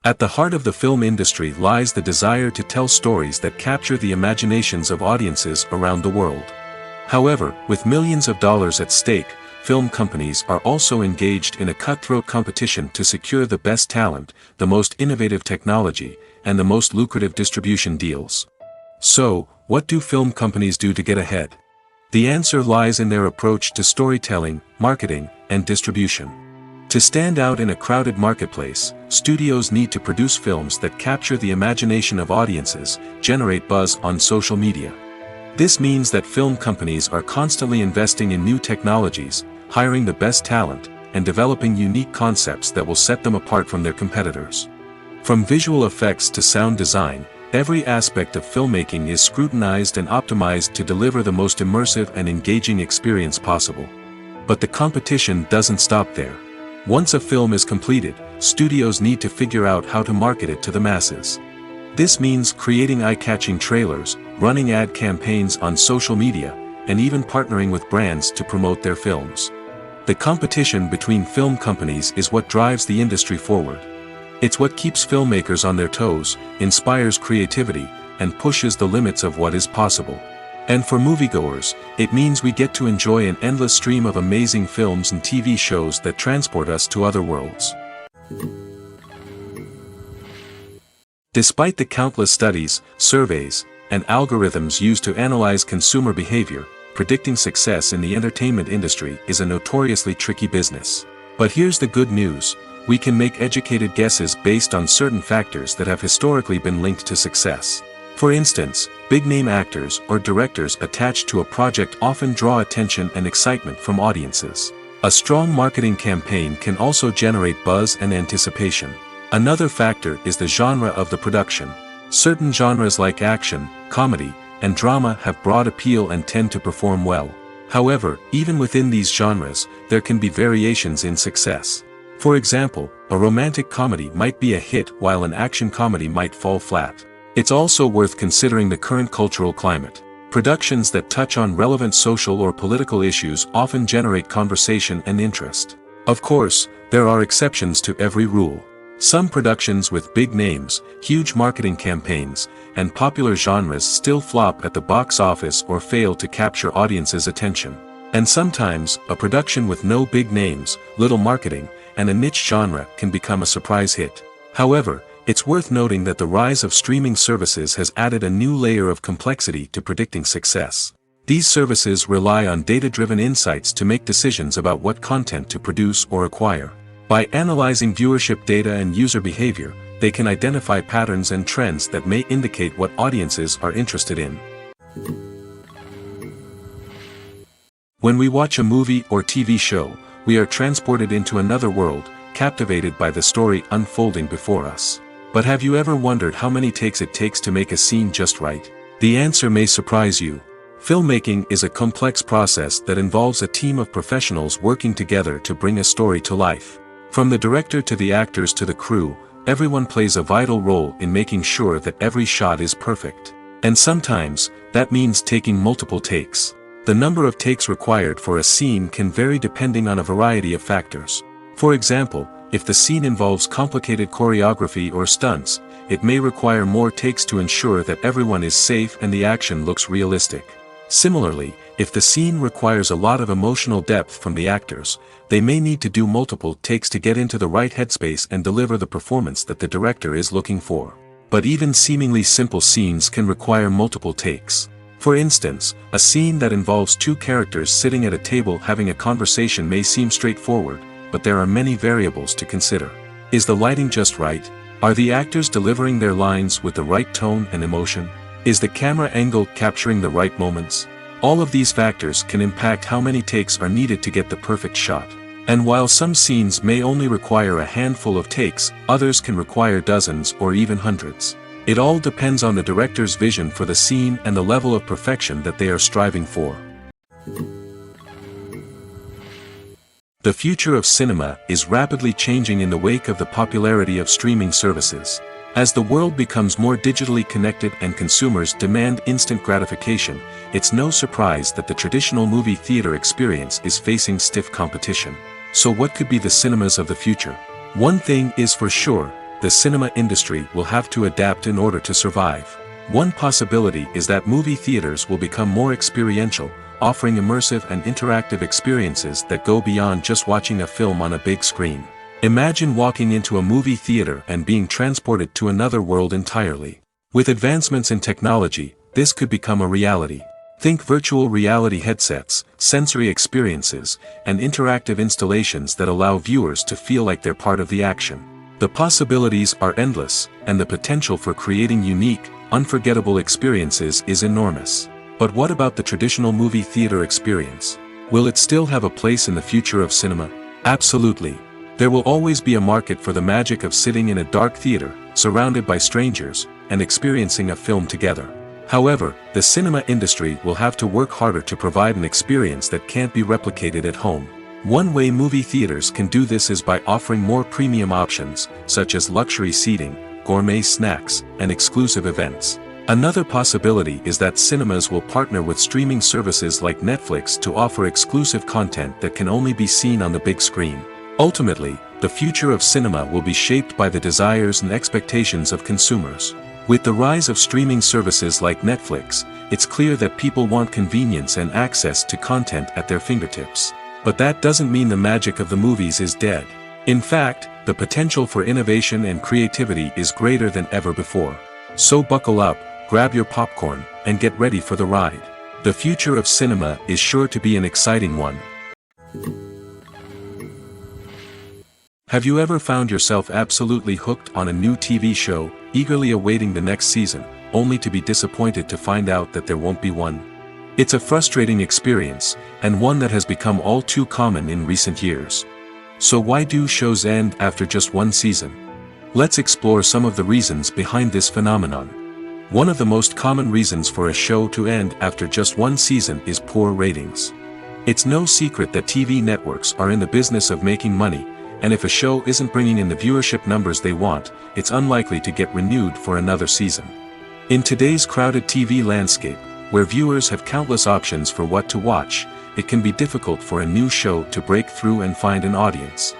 At the heart of the film industry lies the desire to tell stories that capture the imaginations of audiences around the world. However, with millions of dollars at stake, film companies are also engaged in a cutthroat competition to secure the best talent, the most innovative technology, and the most lucrative distribution deals. So, what do film companies do to get ahead? The answer lies in their approach to storytelling, marketing, and distribution. To stand out in a crowded marketplace, studios need to produce films that capture the imagination of audiences, generate buzz on social media. This means that film companies are constantly investing in new technologies, hiring the best talent, and developing unique concepts that will set them apart from their competitors. From visual effects to sound design, every aspect of filmmaking is scrutinized and optimized to deliver the most immersive and engaging experience possible. But the competition doesn't stop there. Once a film is completed, studios need to figure out how to market it to the masses. This means creating eye-catching trailers, running ad campaigns on social media, and even partnering with brands to promote their films. The competition between film companies is what drives the industry forward. It's what keeps filmmakers on their toes, inspires creativity, and pushes the limits of what is possible. And for moviegoers, it means we get to enjoy an endless stream of amazing films and TV shows that transport us to other worlds. Despite the countless studies, surveys, and algorithms used to analyze consumer behavior, predicting success in the entertainment industry is a notoriously tricky business. But here's the good news, we can make educated guesses based on certain factors that have historically been linked to success. For instance, big-name actors or directors attached to a project often draw attention and excitement from audiences. A strong marketing campaign can also generate buzz and anticipation. Another factor is the genre of the production. Certain genres like action, comedy, and drama have broad appeal and tend to perform well. However, even within these genres, there can be variations in success. For example, a romantic comedy might be a hit while an action comedy might fall flat. It's also worth considering the current cultural climate. Productions that touch on relevant social or political issues often generate conversation and interest. Of course, there are exceptions to every rule. Some productions with big names, huge marketing campaigns, and popular genres still flop at the box office or fail to capture audiences' attention. And sometimes, a production with no big names, little marketing, and a niche genre can become a surprise hit. However, it's worth noting that the rise of streaming services has added a new layer of complexity to predicting success. These services rely on data-driven insights to make decisions about what content to produce or acquire. By analyzing viewership data and user behavior, they can identify patterns and trends that may indicate what audiences are interested in. When we watch a movie or TV show, we are transported into another world, captivated by the story unfolding before us. But have you ever wondered how many takes it takes to make a scene just right? The answer may surprise you. Filmmaking is a complex process that involves a team of professionals working together to bring a story to life. From the director to the actors to the crew, everyone plays a vital role in making sure that every shot is perfect. And sometimes, that means taking multiple takes. The number of takes required for a scene can vary depending on a variety of factors. For example, if the scene involves complicated choreography or stunts, it may require more takes to ensure that everyone is safe and the action looks realistic. Similarly, if the scene requires a lot of emotional depth from the actors, they may need to do multiple takes to get into the right headspace and deliver the performance that the director is looking for. But even seemingly simple scenes can require multiple takes. For instance, a scene that involves two characters sitting at a table having a conversation may seem straightforward, but there are many variables to consider. Is the lighting just right? Are the actors delivering their lines with the right tone and emotion? Is the camera angle capturing the right moments? All of these factors can impact how many takes are needed to get the perfect shot. And while some scenes may only require a handful of takes, others can require dozens or even hundreds. It all depends on the director's vision for the scene and the level of perfection that they are striving for. The future of cinema is rapidly changing in the wake of the popularity of streaming services. As the world becomes more digitally connected and consumers demand instant gratification, it's no surprise that the traditional movie theater experience is facing stiff competition. So what could be the cinemas of the future? One thing is for sure, the cinema industry will have to adapt in order to survive. One possibility is that movie theaters will become more experiential, offering immersive and interactive experiences that go beyond just watching a film on a big screen. Imagine walking into a movie theater and being transported to another world entirely. With advancements in technology, this could become a reality. Think virtual reality headsets, sensory experiences, and interactive installations that allow viewers to feel like they're part of the action. The possibilities are endless, and the potential for creating unique, unforgettable experiences is enormous. But what about the traditional movie theater experience? Will it still have a place in the future of cinema? Absolutely. There will always be a market for the magic of sitting in a dark theater, surrounded by strangers, and experiencing a film together. However, the cinema industry will have to work harder to provide an experience that can't be replicated at home. One way movie theaters can do this is by offering more premium options, such as luxury seating, gourmet snacks, and exclusive events. Another possibility is that cinemas will partner with streaming services like Netflix to offer exclusive content that can only be seen on the big screen. Ultimately, the future of cinema will be shaped by the desires and expectations of consumers. With the rise of streaming services like Netflix, it's clear that people want convenience and access to content at their fingertips. But that doesn't mean the magic of the movies is dead. In fact, the potential for innovation and creativity is greater than ever before. So buckle up, grab your popcorn, and get ready for the ride. The future of cinema is sure to be an exciting one. Have you ever found yourself absolutely hooked on a new TV show, eagerly awaiting the next season, only to be disappointed to find out that there won't be one? It's a frustrating experience, and one that has become all too common in recent years. So why do shows end after just one season? Let's explore some of the reasons behind this phenomenon. One of the most common reasons for a show to end after just one season is poor ratings. It's no secret that TV networks are in the business of making money, and if a show isn't bringing in the viewership numbers they want, it's unlikely to get renewed for another season. In today's crowded TV landscape, where viewers have countless options for what to watch, it can be difficult for a new show to break through and find an audience.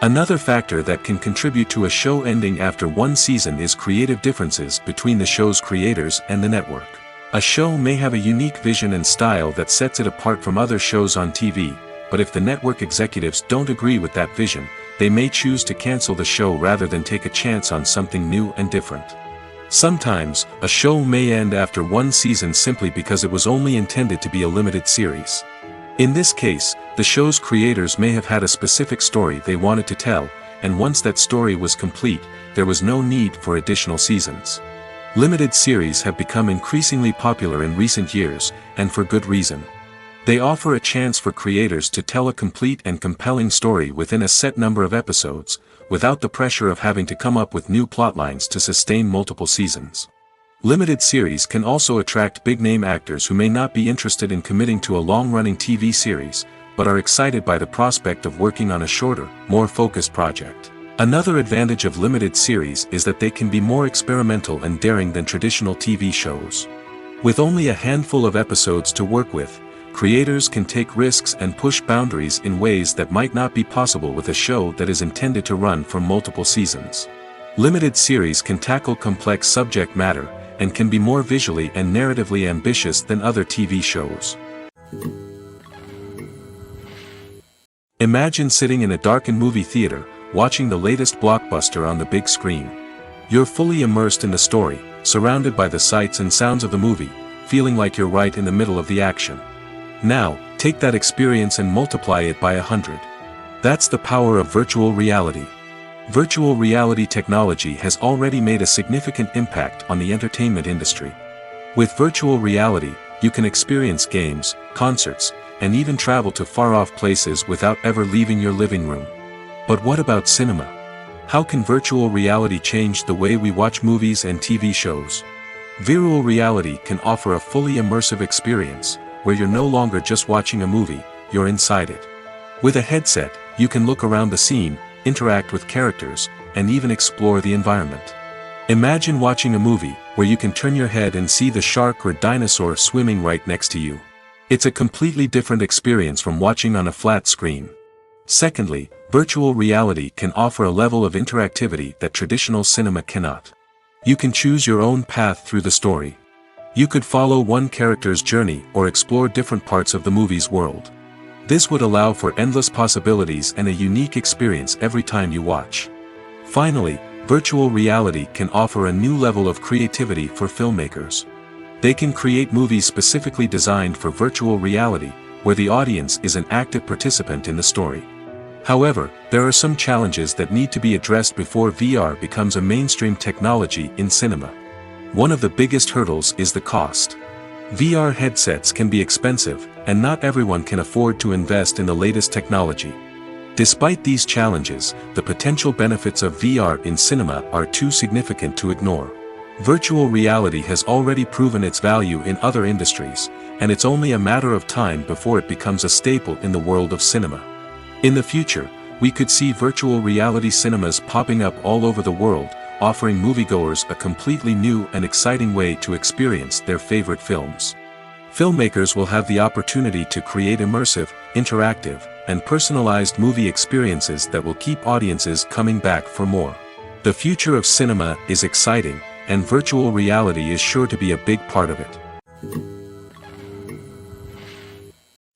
Another factor that can contribute to a show ending after one season is creative differences between the show's creators and the network. A show may have a unique vision and style that sets it apart from other shows on TV, but if the network executives don't agree with that vision, they may choose to cancel the show rather than take a chance on something new and different. Sometimes, a show may end after one season simply because it was only intended to be a limited series. In this case, the show's creators may have had a specific story they wanted to tell, and once that story was complete, there was no need for additional seasons. Limited series have become increasingly popular in recent years, and for good reason. They offer a chance for creators to tell a complete and compelling story within a set number of episodes, without the pressure of having to come up with new plotlines to sustain multiple seasons. Limited series can also attract big-name actors who may not be interested in committing to a long-running TV series, but are excited by the prospect of working on a shorter, more focused project. Another advantage of limited series is that they can be more experimental and daring than traditional TV shows. With only a handful of episodes to work with, creators can take risks and push boundaries in ways that might not be possible with a show that is intended to run for multiple seasons. Limited series can tackle complex subject matter, and can be more visually and narratively ambitious than other TV shows. Imagine sitting in a darkened movie theater, watching the latest blockbuster on the big screen. You're fully immersed in the story, surrounded by the sights and sounds of the movie, feeling like you're right in the middle of the action. Now, take that experience and multiply it by 100. That's the power of virtual reality. Virtual reality technology has already made a significant impact on the entertainment industry. With virtual reality, you can experience games, concerts, and even travel to far-off places without ever leaving your living room. But what about cinema? How can virtual reality change the way we watch movies and TV shows? Virtual reality can offer a fully immersive experience, where you're no longer just watching a movie, you're inside it. With a headset, you can look around the scene, interact with characters, and even explore the environment. Imagine watching a movie where you can turn your head and see the shark or dinosaur swimming right next to you. It's a completely different experience from watching on a flat screen. Secondly, virtual reality can offer a level of interactivity that traditional cinema cannot. You can choose your own path through the story. You could follow one character's journey or explore different parts of the movie's world. This would allow for endless possibilities and a unique experience every time you watch. Finally, virtual reality can offer a new level of creativity for filmmakers. They can create movies specifically designed for virtual reality, where the audience is an active participant in the story. However, there are some challenges that need to be addressed before VR becomes a mainstream technology in cinema. One of the biggest hurdles is the cost. VR headsets can be expensive, and not everyone can afford to invest in the latest technology. Despite these challenges, the potential benefits of VR in cinema are too significant to ignore. Virtual reality has already proven its value in other industries, and it's only a matter of time before it becomes a staple in the world of cinema. In the future, we could see virtual reality cinemas popping up all over the world, offering moviegoers a completely new and exciting way to experience their favorite films. Filmmakers will have the opportunity to create immersive, interactive, and personalized movie experiences that will keep audiences coming back for more. The future of cinema is exciting, and virtual reality is sure to be a big part of it.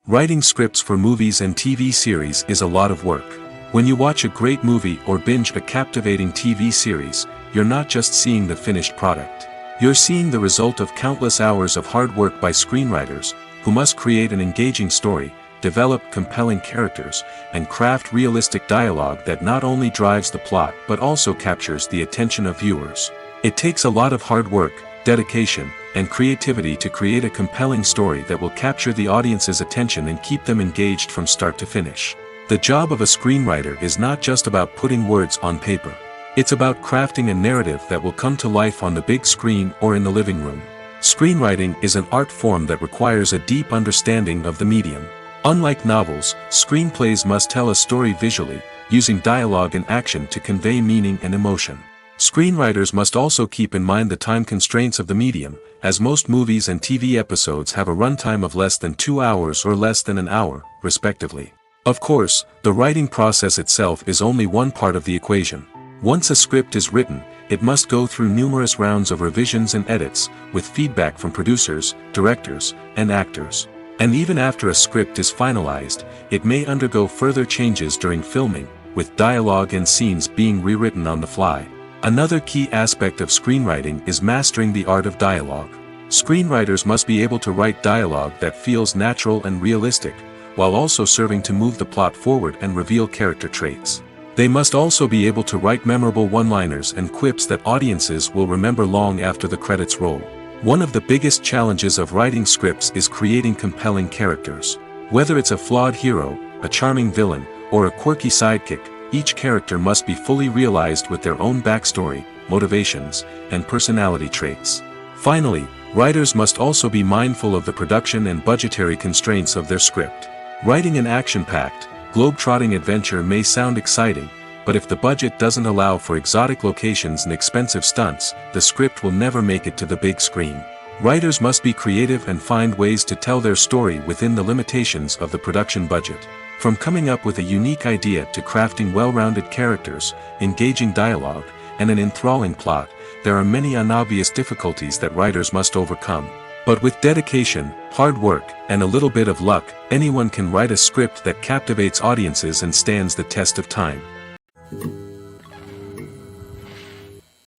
Writing scripts for movies and TV series is a lot of work. When you watch a great movie or binge a captivating TV series, you're not just seeing the finished product. You're seeing the result of countless hours of hard work by screenwriters, who must create an engaging story, develop compelling characters, and craft realistic dialogue that not only drives the plot but also captures the attention of viewers. It takes a lot of hard work, dedication, and creativity to create a compelling story that will capture the audience's attention and keep them engaged from start to finish. The job of a screenwriter is not just about putting words on paper. It's about crafting a narrative that will come to life on the big screen or in the living room. Screenwriting is an art form that requires a deep understanding of the medium. Unlike novels, screenplays must tell a story visually, using dialogue and action to convey meaning and emotion. Screenwriters must also keep in mind the time constraints of the medium, as most movies and TV episodes have a runtime of less than 2 hours or less than an hour, respectively. Of course, the writing process itself is only one part of the equation. Once a script is written, it must go through numerous rounds of revisions and edits, with feedback from producers, directors, and actors. And even after a script is finalized, it may undergo further changes during filming, with dialogue and scenes being rewritten on the fly. Another key aspect of screenwriting is mastering the art of dialogue. Screenwriters must be able to write dialogue that feels natural and realistic, while also serving to move the plot forward and reveal character traits. They must also be able to write memorable one-liners and quips that audiences will remember long after the credits roll. One of the biggest challenges of writing scripts is creating compelling characters. Whether it's a flawed hero, a charming villain, or a quirky sidekick, each character must be fully realized with their own backstory, motivations, and personality traits. Finally, writers must also be mindful of the production and budgetary constraints of their script. Writing an action-packed, globe-trotting adventure may sound exciting, but if the budget doesn't allow for exotic locations and expensive stunts, the script will never make it to the big screen. Writers must be creative and find ways to tell their story within the limitations of the production budget. From coming up with a unique idea to crafting well-rounded characters, engaging dialogue, and an enthralling plot, there are many unobvious difficulties that writers must overcome. But with dedication, hard work, and a little bit of luck, anyone can write a script that captivates audiences and stands the test of time.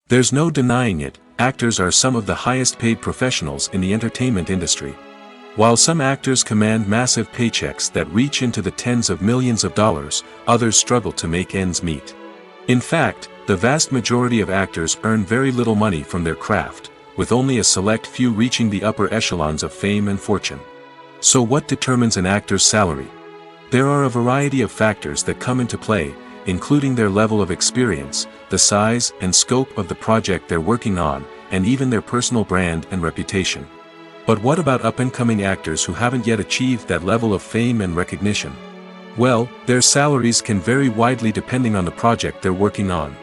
There's no denying it, actors are some of the highest-paid professionals in the entertainment industry. While some actors command massive paychecks that reach into the tens of millions of dollars, others struggle to make ends meet. In fact, the vast majority of actors earn very little money from their craft, with only a select few reaching the upper echelons of fame and fortune. So what determines an actor's salary? There are a variety of factors that come into play, including their level of experience, the size and scope of the project they're working on, and even their personal brand and reputation. But what about up-and-coming actors who haven't yet achieved that level of fame and recognition? Well, their salaries can vary widely depending on the project they're working on.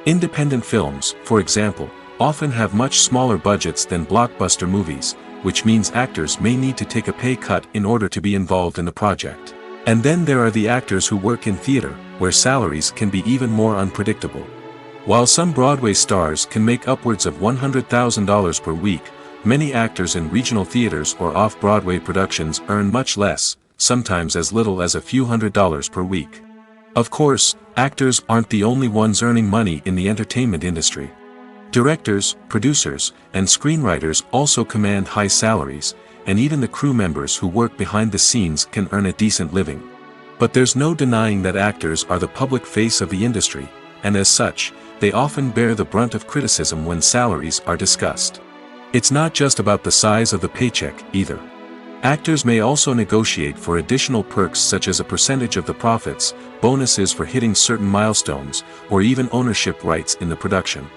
Independent films, for example, often have much smaller budgets than blockbuster movies, which means actors may need to take a pay cut in order to be involved in the project. And then there are the actors who work in theater, where salaries can be even more unpredictable. While some Broadway stars can make upwards of $100,000 per week, many actors in regional theaters or off-Broadway productions earn much less, sometimes as little as a few $100s per week. Of course, actors aren't the only ones earning money in the entertainment industry. Directors, producers, and screenwriters also command high salaries, and even the crew members who work behind the scenes can earn a decent living. But there's no denying that actors are the public face of the industry, and as such, they often bear the brunt of criticism when salaries are discussed. It's not just about the size of the paycheck, either. Actors may also negotiate for additional perks such as a percentage of the profits, bonuses for hitting certain milestones, or even ownership rights in the production.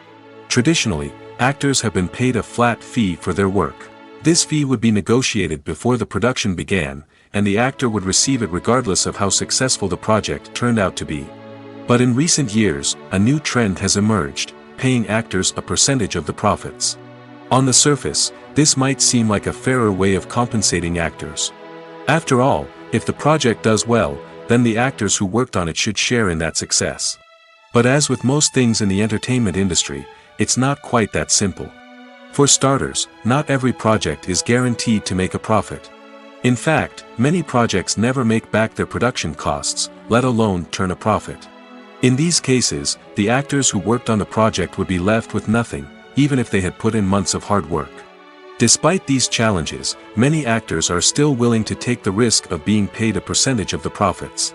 Traditionally, actors have been paid a flat fee for their work. This fee would be negotiated before the production began, and the actor would receive it regardless of how successful the project turned out to be. But in recent years, a new trend has emerged, paying actors a percentage of the profits. On the surface, this might seem like a fairer way of compensating actors. After all, if the project does well, then the actors who worked on it should share in that success. But as with most things in the entertainment industry, it's not quite that simple. For starters, not every project is guaranteed to make a profit. In fact, many projects never make back their production costs, let alone turn a profit. In these cases, the actors who worked on the project would be left with nothing, even if they had put in months of hard work. Despite these challenges, many actors are still willing to take the risk of being paid a percentage of the profits.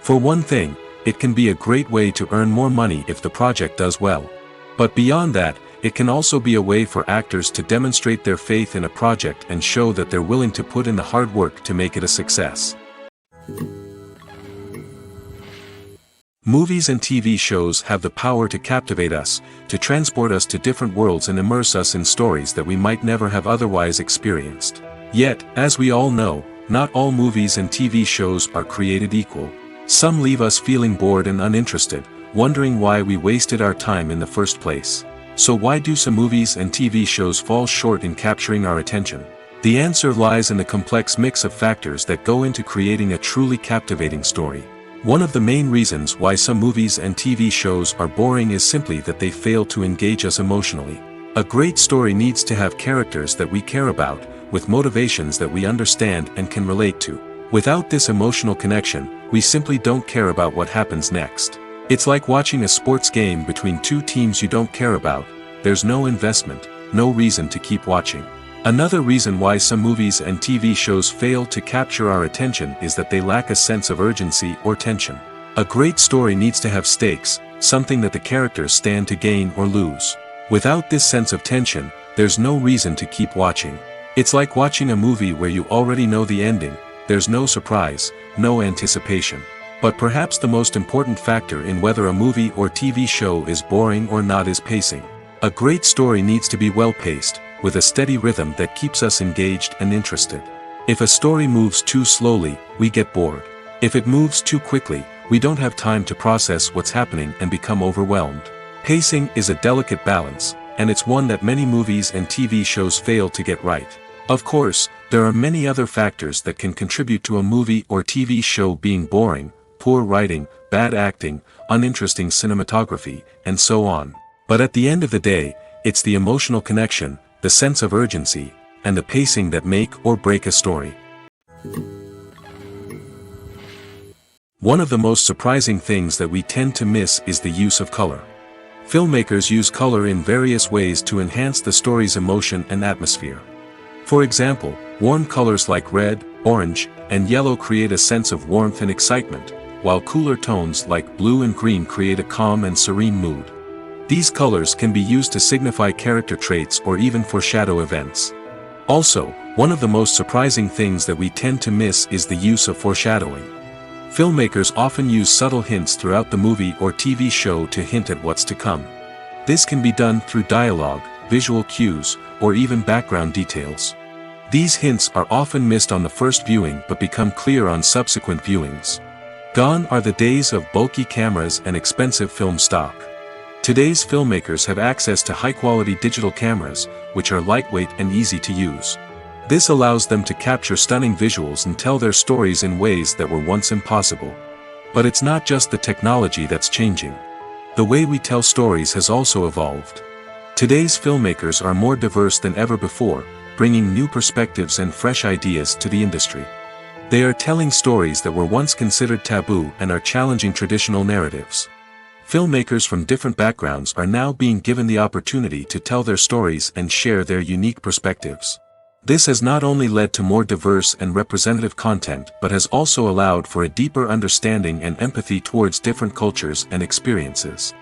For one thing, it can be a great way to earn more money if the project does well. But beyond that, it can also be a way for actors to demonstrate their faith in a project and show that they're willing to put in the hard work to make it a success. Movies and TV shows have the power to captivate us, to transport us to different worlds and immerse us in stories that we might never have otherwise experienced. Yet, as we all know, not all movies and TV shows are created equal. Some leave us feeling bored and uninterested, wondering why we wasted our time in the first place. So why do some movies and TV shows fall short in capturing our attention? The answer lies in the complex mix of factors that go into creating a truly captivating story. One of the main reasons why some movies and TV shows are boring is simply that they fail to engage us emotionally. A great story needs to have characters that we care about, with motivations that we understand and can relate to. Without this emotional connection, we simply don't care about what happens next. It's like watching a sports game between two teams you don't care about. There's no investment, no reason to keep watching. Another reason why some movies and TV shows fail to capture our attention is that they lack a sense of urgency or tension. A great story needs to have stakes, something that the characters stand to gain or lose. Without this sense of tension, there's no reason to keep watching. It's like watching a movie where you already know the ending. There's no surprise, no anticipation. But perhaps the most important factor in whether a movie or TV show is boring or not is pacing. A great story needs to be well-paced, with a steady rhythm that keeps us engaged and interested. If a story moves too slowly, we get bored. If it moves too quickly, we don't have time to process what's happening and become overwhelmed. Pacing is a delicate balance, and it's one that many movies and TV shows fail to get right. Of course, there are many other factors that can contribute to a movie or TV show being boring: poor writing, bad acting, uninteresting cinematography, and so on. But at the end of the day, it's the emotional connection, the sense of urgency, and the pacing that make or break a story. One of the most surprising things that we tend to miss is the use of color. Filmmakers use color in various ways to enhance the story's emotion and atmosphere. For example, warm colors like red, orange, and yellow create a sense of warmth and excitement, while cooler tones like blue and green create a calm and serene mood. These colors can be used to signify character traits or even foreshadow events. Also, one of the most surprising things that we tend to miss is the use of foreshadowing. Filmmakers often use subtle hints throughout the movie or TV show to hint at what's to come. This can be done through dialogue, visual cues, or even background details. These hints are often missed on the first viewing but become clear on subsequent viewings. Gone are the days of bulky cameras and expensive film stock. Today's filmmakers have access to high-quality digital cameras, which are lightweight and easy to use. This allows them to capture stunning visuals and tell their stories in ways that were once impossible. But it's not just the technology that's changing. The way we tell stories has also evolved. Today's filmmakers are more diverse than ever before, bringing new perspectives and fresh ideas to the industry. They are telling stories that were once considered taboo and are challenging traditional narratives. Filmmakers from different backgrounds are now being given the opportunity to tell their stories and share their unique perspectives. This has not only led to more diverse and representative content but has also allowed for a deeper understanding and empathy towards different cultures and experiences.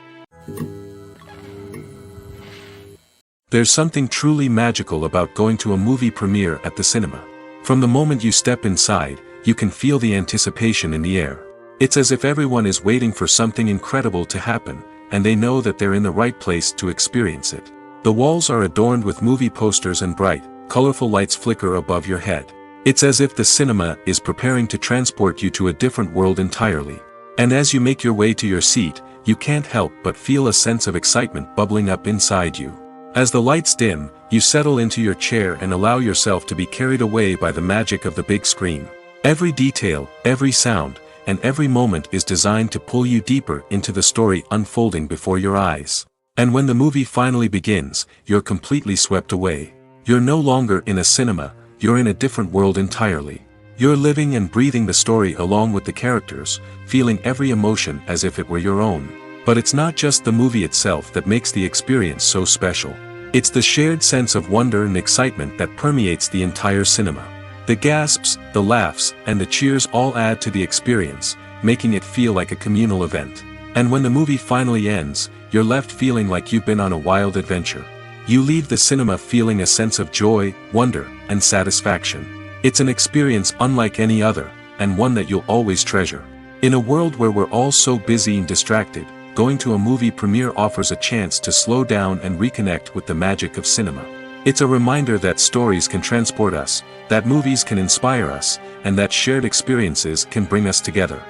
There's something truly magical about going to a movie premiere at the cinema. From the moment you step inside, you can feel the anticipation in the air. It's as if everyone is waiting for something incredible to happen, and they know that they're in the right place to experience it. The walls are adorned with movie posters and bright, colorful lights flicker above your head. It's as if the cinema is preparing to transport you to a different world entirely. And as you make your way to your seat, you can't help but feel a sense of excitement bubbling up inside you. As the lights dim, you settle into your chair and allow yourself to be carried away by the magic of the big screen. Every detail, every sound, and every moment is designed to pull you deeper into the story unfolding before your eyes. And when the movie finally begins, you're completely swept away. You're no longer in a cinema, you're in a different world entirely. You're living and breathing the story along with the characters, feeling every emotion as if it were your own. But it's not just the movie itself that makes the experience so special. It's the shared sense of wonder and excitement that permeates the entire cinema. The gasps, the laughs, and the cheers all add to the experience, making it feel like a communal event. And when the movie finally ends, you're left feeling like you've been on a wild adventure. You leave the cinema feeling a sense of joy, wonder, and satisfaction. It's an experience unlike any other, and one that you'll always treasure. In a world where we're all so busy and distracted, going to a movie premiere offers a chance to slow down and reconnect with the magic of cinema. It's a reminder that stories can transport us, that movies can inspire us, and that shared experiences can bring us together.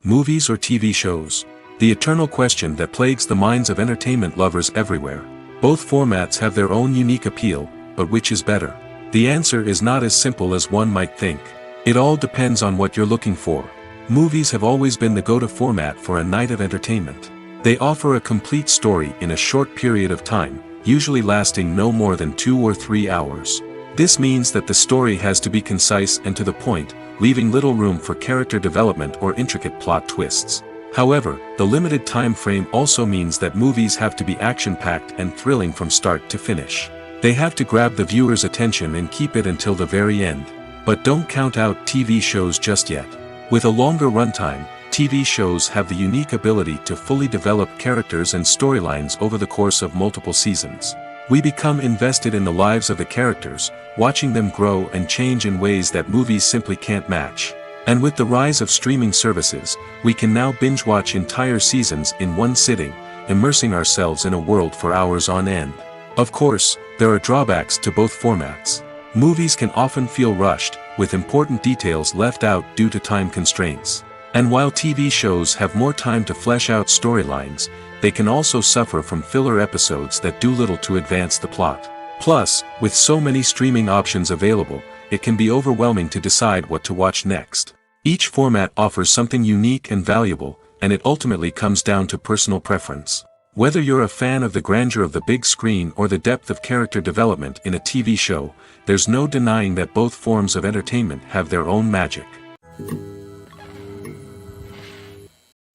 Movies or TV shows? The eternal question that plagues the minds of entertainment lovers everywhere. Both formats have their own unique appeal, but which is better? The answer is not as simple as one might think. It all depends on what you're looking for. Movies have always been the go-to format for a night of entertainment. They offer a complete story in a short period of time, usually lasting no more than 2 or 3 hours. This means that the story has to be concise and to the point, leaving little room for character development or intricate plot twists. However, the limited time frame also means that movies have to be action-packed and thrilling from start to finish. They have to grab the viewer's attention and keep it until the very end. But don't count out TV shows just yet. With a longer runtime, TV shows have the unique ability to fully develop characters and storylines over the course of multiple seasons. We become invested in the lives of the characters, watching them grow and change in ways that movies simply can't match. And with the rise of streaming services, we can now binge-watch entire seasons in one sitting, immersing ourselves in a world for hours on end. Of course, there are drawbacks to both formats. Movies can often feel rushed, with important details left out due to time constraints. And while TV shows have more time to flesh out storylines, they can also suffer from filler episodes that do little to advance the plot. Plus, with so many streaming options available, it can be overwhelming to decide what to watch next. Each format offers something unique and valuable, and it ultimately comes down to personal preference. Whether you're a fan of the grandeur of the big screen or the depth of character development in a TV show, there's no denying that both forms of entertainment have their own magic.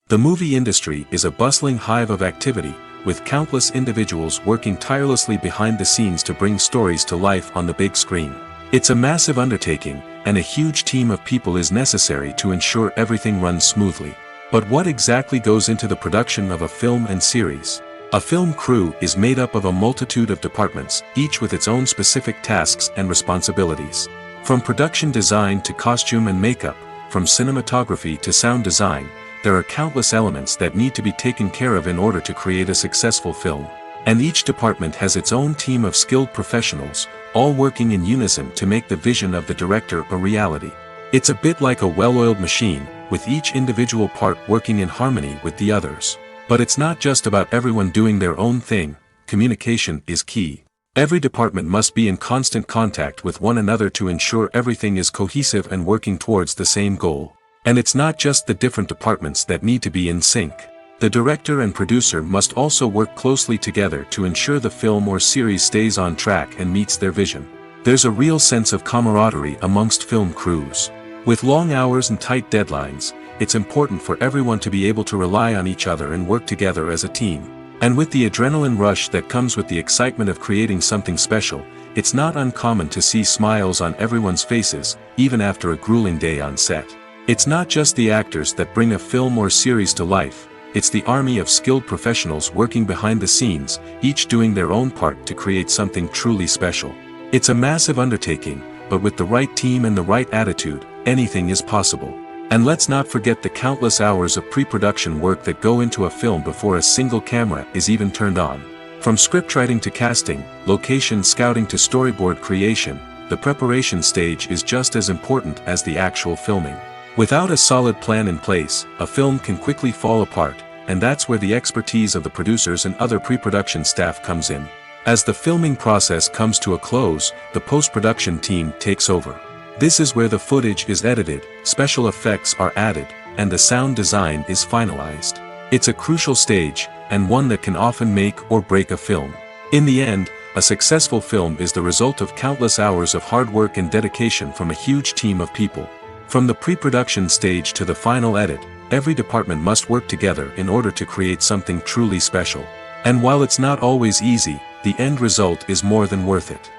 The movie industry is a bustling hive of activity, with countless individuals working tirelessly behind the scenes to bring stories to life on the big screen. It's a massive undertaking, and a huge team of people is necessary to ensure everything runs smoothly. But what exactly goes into the production of a film and series? A film crew is made up of a multitude of departments, each with its own specific tasks and responsibilities. From production design to costume and makeup, from cinematography to sound design, there are countless elements that need to be taken care of in order to create a successful film. And each department has its own team of skilled professionals, all working in unison to make the vision of the director a reality. It's a bit like a well-oiled machine, with each individual part working in harmony with the others. But it's not just about everyone doing their own thing. Communication is key. Every department must be in constant contact with one another to ensure everything is cohesive and working towards the same goal. And it's not just the different departments that need to be in sync. The director and producer must also work closely together to ensure the film or series stays on track and meets their vision. There's a real sense of camaraderie amongst film crews. With long hours and tight deadlines, it's important for everyone to be able to rely on each other and work together as a team. And with the adrenaline rush that comes with the excitement of creating something special, it's not uncommon to see smiles on everyone's faces, even after a grueling day on set. It's not just the actors that bring a film or series to life, it's the army of skilled professionals working behind the scenes, each doing their own part to create something truly special. It's a massive undertaking, but with the right team and the right attitude, anything is possible. And let's not forget the countless hours of pre-production work that go into a film before a single camera is even turned on. From scriptwriting to casting, location scouting to storyboard creation, the preparation stage is just as important as the actual filming. Without a solid plan in place, a film can quickly fall apart, and that's where the expertise of the producers and other pre-production staff comes in. As the filming process comes to a close, the post-production team takes over. This is where the footage is edited, special effects are added, and the sound design is finalized. It's a crucial stage, and one that can often make or break a film. In the end, a successful film is the result of countless hours of hard work and dedication from a huge team of people. From the pre-production stage to the final edit, every department must work together in order to create something truly special. And while it's not always easy, the end result is more than worth it.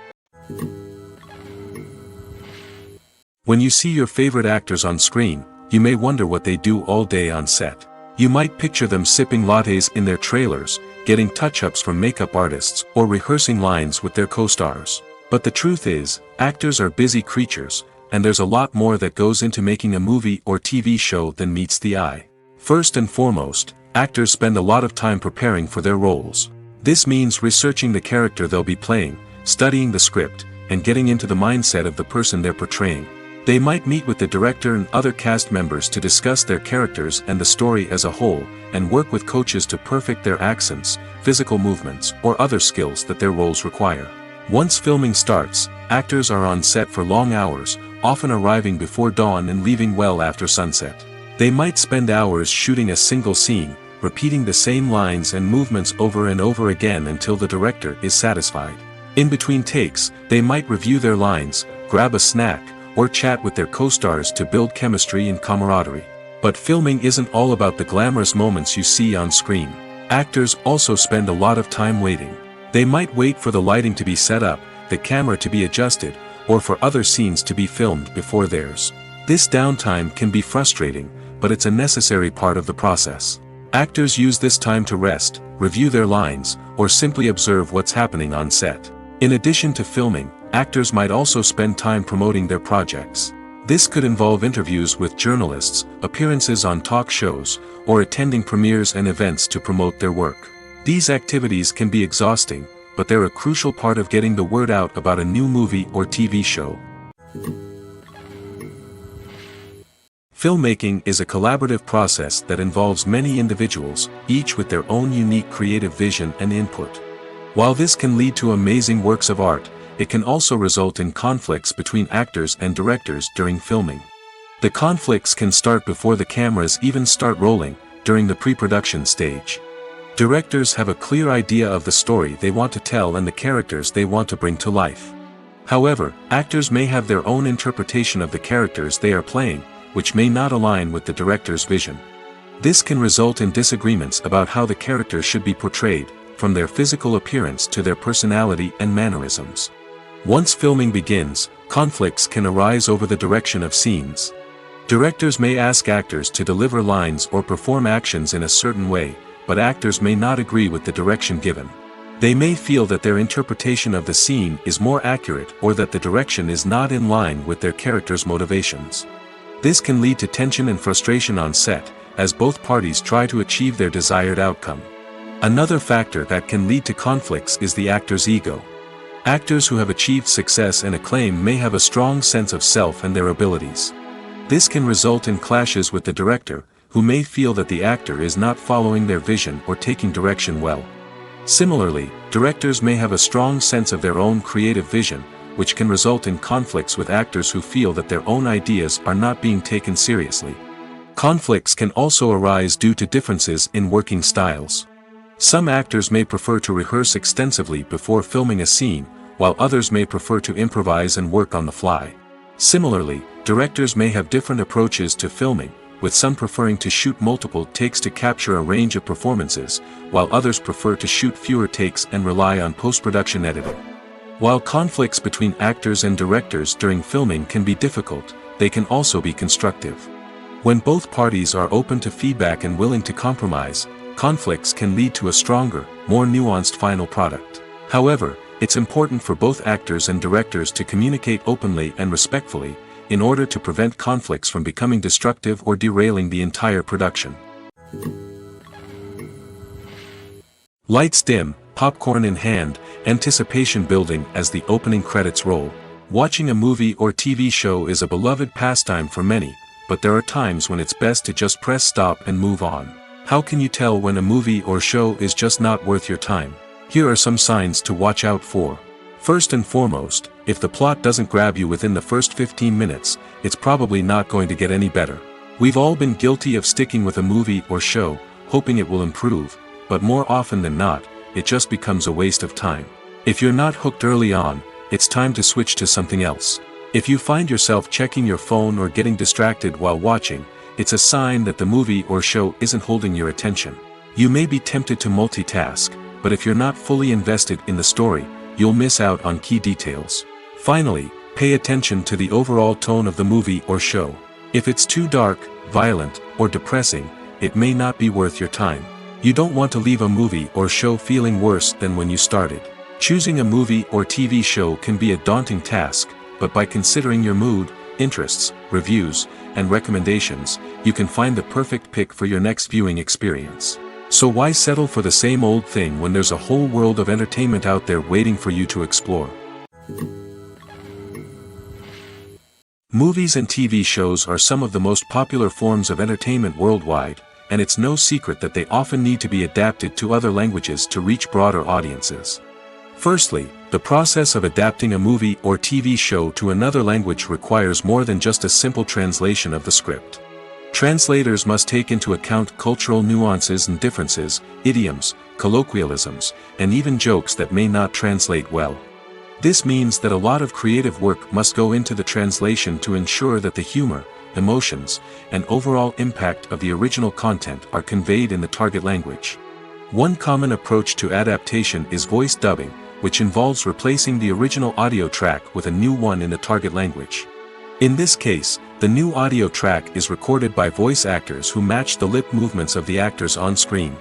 When you see your favorite actors on screen, you may wonder what they do all day on set. You might picture them sipping lattes in their trailers, getting touch-ups from makeup artists, or rehearsing lines with their co-stars. But the truth is, actors are busy creatures, and there's a lot more that goes into making a movie or TV show than meets the eye. First and foremost, actors spend a lot of time preparing for their roles. This means researching the character they'll be playing, studying the script, and getting into the mindset of the person they're portraying. They might meet with the director and other cast members to discuss their characters and the story as a whole, and work with coaches to perfect their accents, physical movements, or other skills that their roles require. Once filming starts, actors are on set for long hours, often arriving before dawn and leaving well after sunset. They might spend hours shooting a single scene, repeating the same lines and movements over and over again until the director is satisfied. In between takes, they might review their lines, grab a snack, or chat with their co-stars to build chemistry and camaraderie. But filming isn't all about the glamorous moments you see on screen. Actors also spend a lot of time waiting. They might wait for the lighting to be set up, the camera to be adjusted, or for other scenes to be filmed before theirs. This downtime can be frustrating, but it's a necessary part of the process. Actors use this time to rest, review their lines, or simply observe what's happening on set. In addition to filming, actors might also spend time promoting their projects. This could involve interviews with journalists, appearances on talk shows, or attending premieres and events to promote their work. These activities can be exhausting, but they're a crucial part of getting the word out about a new movie or TV show. Filmmaking is a collaborative process that involves many individuals, each with their own unique creative vision and input. While this can lead to amazing works of art, it can also result in conflicts between actors and directors during filming. The conflicts can start before the cameras even start rolling, during the pre-production stage. Directors have a clear idea of the story they want to tell and the characters they want to bring to life. However, actors may have their own interpretation of the characters they are playing, which may not align with the director's vision. This can result in disagreements about how the characters should be portrayed, from their physical appearance to their personality and mannerisms. Once filming begins, conflicts can arise over the direction of scenes. Directors may ask actors to deliver lines or perform actions in a certain way, but actors may not agree with the direction given. They may feel that their interpretation of the scene is more accurate or that the direction is not in line with their character's motivations. This can lead to tension and frustration on set, as both parties try to achieve their desired outcome. Another factor that can lead to conflicts is the actor's ego. Actors who have achieved success and acclaim may have a strong sense of self and their abilities. This can result in clashes with the director, who may feel that the actor is not following their vision or taking direction well. Similarly, directors may have a strong sense of their own creative vision, which can result in conflicts with actors who feel that their own ideas are not being taken seriously. Conflicts can also arise due to differences in working styles. Some actors may prefer to rehearse extensively before filming a scene, while others may prefer to improvise and work on the fly. Similarly, directors may have different approaches to filming, with some preferring to shoot multiple takes to capture a range of performances, while others prefer to shoot fewer takes and rely on post-production editing. While conflicts between actors and directors during filming can be difficult, they can also be constructive. When both parties are open to feedback and willing to compromise, conflicts can lead to a stronger, more nuanced final product. However, it's important for both actors and directors to communicate openly and respectfully, in order to prevent conflicts from becoming destructive or derailing the entire production. Lights dim, popcorn in hand, anticipation building as the opening credits roll. Watching a movie or TV show is a beloved pastime for many, but there are times when it's best to just press stop and move on. How can you tell when a movie or show is just not worth your time? Here are some signs to watch out for. First and foremost, if the plot doesn't grab you within the first 15 minutes, it's probably not going to get any better. We've all been guilty of sticking with a movie or show, hoping it will improve, but more often than not, it just becomes a waste of time. If you're not hooked early on, it's time to switch to something else. If you find yourself checking your phone or getting distracted while watching, it's a sign that the movie or show isn't holding your attention. You may be tempted to multitask, but if you're not fully invested in the story, you'll miss out on key details. Finally, pay attention to the overall tone of the movie or show. If it's too dark, violent, or depressing, it may not be worth your time. You don't want to leave a movie or show feeling worse than when you started. Choosing a movie or TV show can be a daunting task, but by considering your mood, interests, reviews, and recommendations, you can find the perfect pick for your next viewing experience. So why settle for the same old thing when there's a whole world of entertainment out there waiting for you to explore? Movies and TV shows are some of the most popular forms of entertainment worldwide, and it's no secret that they often need to be adapted to other languages to reach broader audiences. Firstly, the process of adapting a movie or TV show to another language requires more than just a simple translation of the script. Translators must take into account cultural nuances and differences, idioms, colloquialisms, and even jokes that may not translate well. This means that a lot of creative work must go into the translation to ensure that the humor, emotions, and overall impact of the original content are conveyed in the target language. One common approach to adaptation is voice dubbing, which involves replacing the original audio track with a new one in the target language. In this case, the new audio track is recorded by voice actors who match the lip movements of the actors on screen.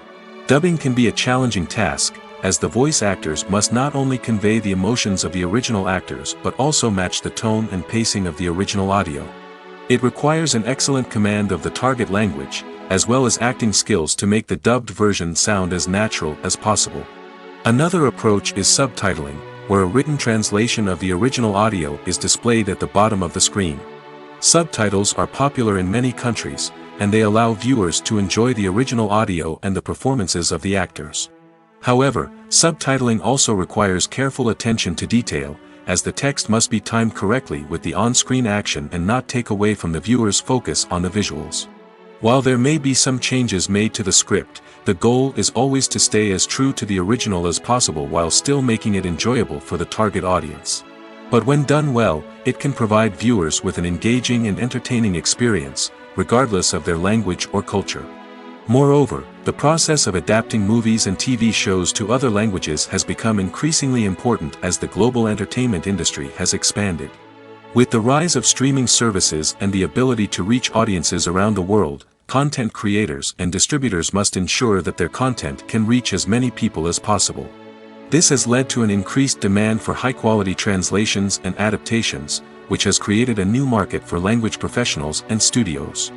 Dubbing can be a challenging task, as the voice actors must not only convey the emotions of the original actors but also match the tone and pacing of the original audio. It requires an excellent command of the target language, as well as acting skills to make the dubbed version sound as natural as possible. Another approach is subtitling, where a written translation of the original audio is displayed at the bottom of the screen. Subtitles are popular in many countries, and they allow viewers to enjoy the original audio and the performances of the actors. However, subtitling also requires careful attention to detail, as the text must be timed correctly with the on-screen action and not take away from the viewer's focus on the visuals. While there may be some changes made to the script, the goal is always to stay as true to the original as possible while still making it enjoyable for the target audience. But when done well, it can provide viewers with an engaging and entertaining experience, regardless of their language or culture. Moreover, the process of adapting movies and TV shows to other languages has become increasingly important as the global entertainment industry has expanded. With the rise of streaming services and the ability to reach audiences around the world, content creators and distributors must ensure that their content can reach as many people as possible. This has led to an increased demand for high-quality translations and adaptations, which has created a new market for language professionals and studios.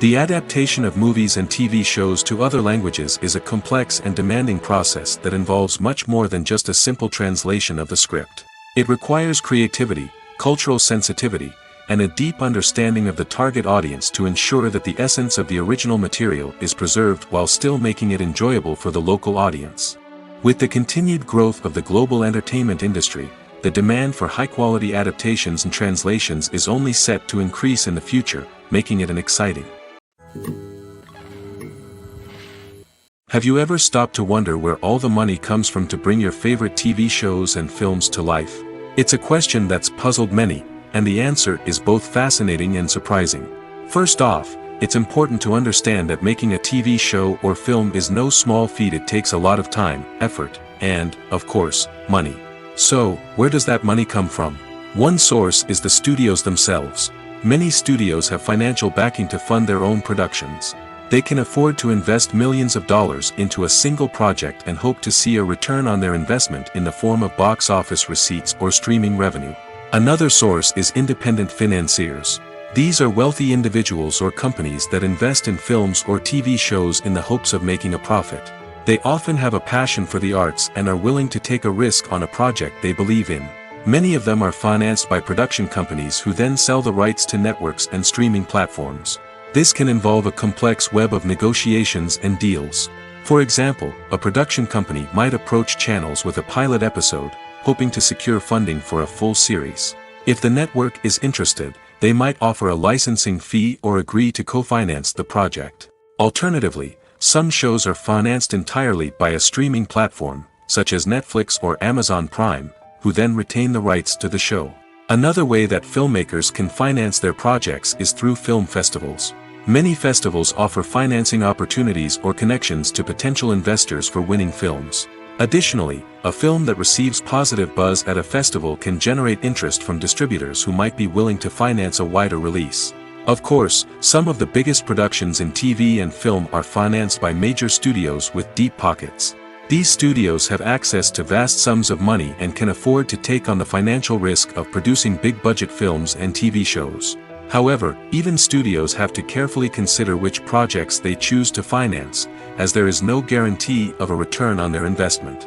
The adaptation of movies and TV shows to other languages is a complex and demanding process that involves much more than just a simple translation of the script. It requires creativity, cultural sensitivity, and a deep understanding of the target audience to ensure that the essence of the original material is preserved while still making it enjoyable for the local audience. With the continued growth of the global entertainment industry, the demand for high-quality adaptations and translations is only set to increase in the future, making it an exciting. Have you ever stopped to wonder where all the money comes from to bring your favorite TV shows and films to life? It's a question that's puzzled many, and the answer is both fascinating and surprising. First off, it's important to understand that making a TV show or film is no small feat. It takes a lot of time, effort, and, of course, money. So, where does that money come from? One source is the studios themselves. Many studios have financial backing to fund their own productions. They can afford to invest millions of dollars into a single project and hope to see a return on their investment in the form of box office receipts or streaming revenue. Another source is independent financiers. These are wealthy individuals or companies that invest in films or TV shows in the hopes of making a profit. They often have a passion for the arts and are willing to take a risk on a project they believe in. Many of them are financed by production companies who then sell the rights to networks and streaming platforms. This can involve a complex web of negotiations and deals. For example, a production company might approach channels with a pilot episode, hoping to secure funding for a full series. If the network is interested, they might offer a licensing fee or agree to co-finance the project. Alternatively, some shows are financed entirely by a streaming platform, such as Netflix or Amazon Prime, who then retain the rights to the show. Another way that filmmakers can finance their projects is through film festivals. Many festivals offer financing opportunities or connections to potential investors for winning films. Additionally, a film that receives positive buzz at a festival can generate interest from distributors who might be willing to finance a wider release. Of course, some of the biggest productions in TV and film are financed by major studios with deep pockets. These studios have access to vast sums of money and can afford to take on the financial risk of producing big-budget films and TV shows. However, even studios have to carefully consider which projects they choose to finance, as there is no guarantee of a return on their investment.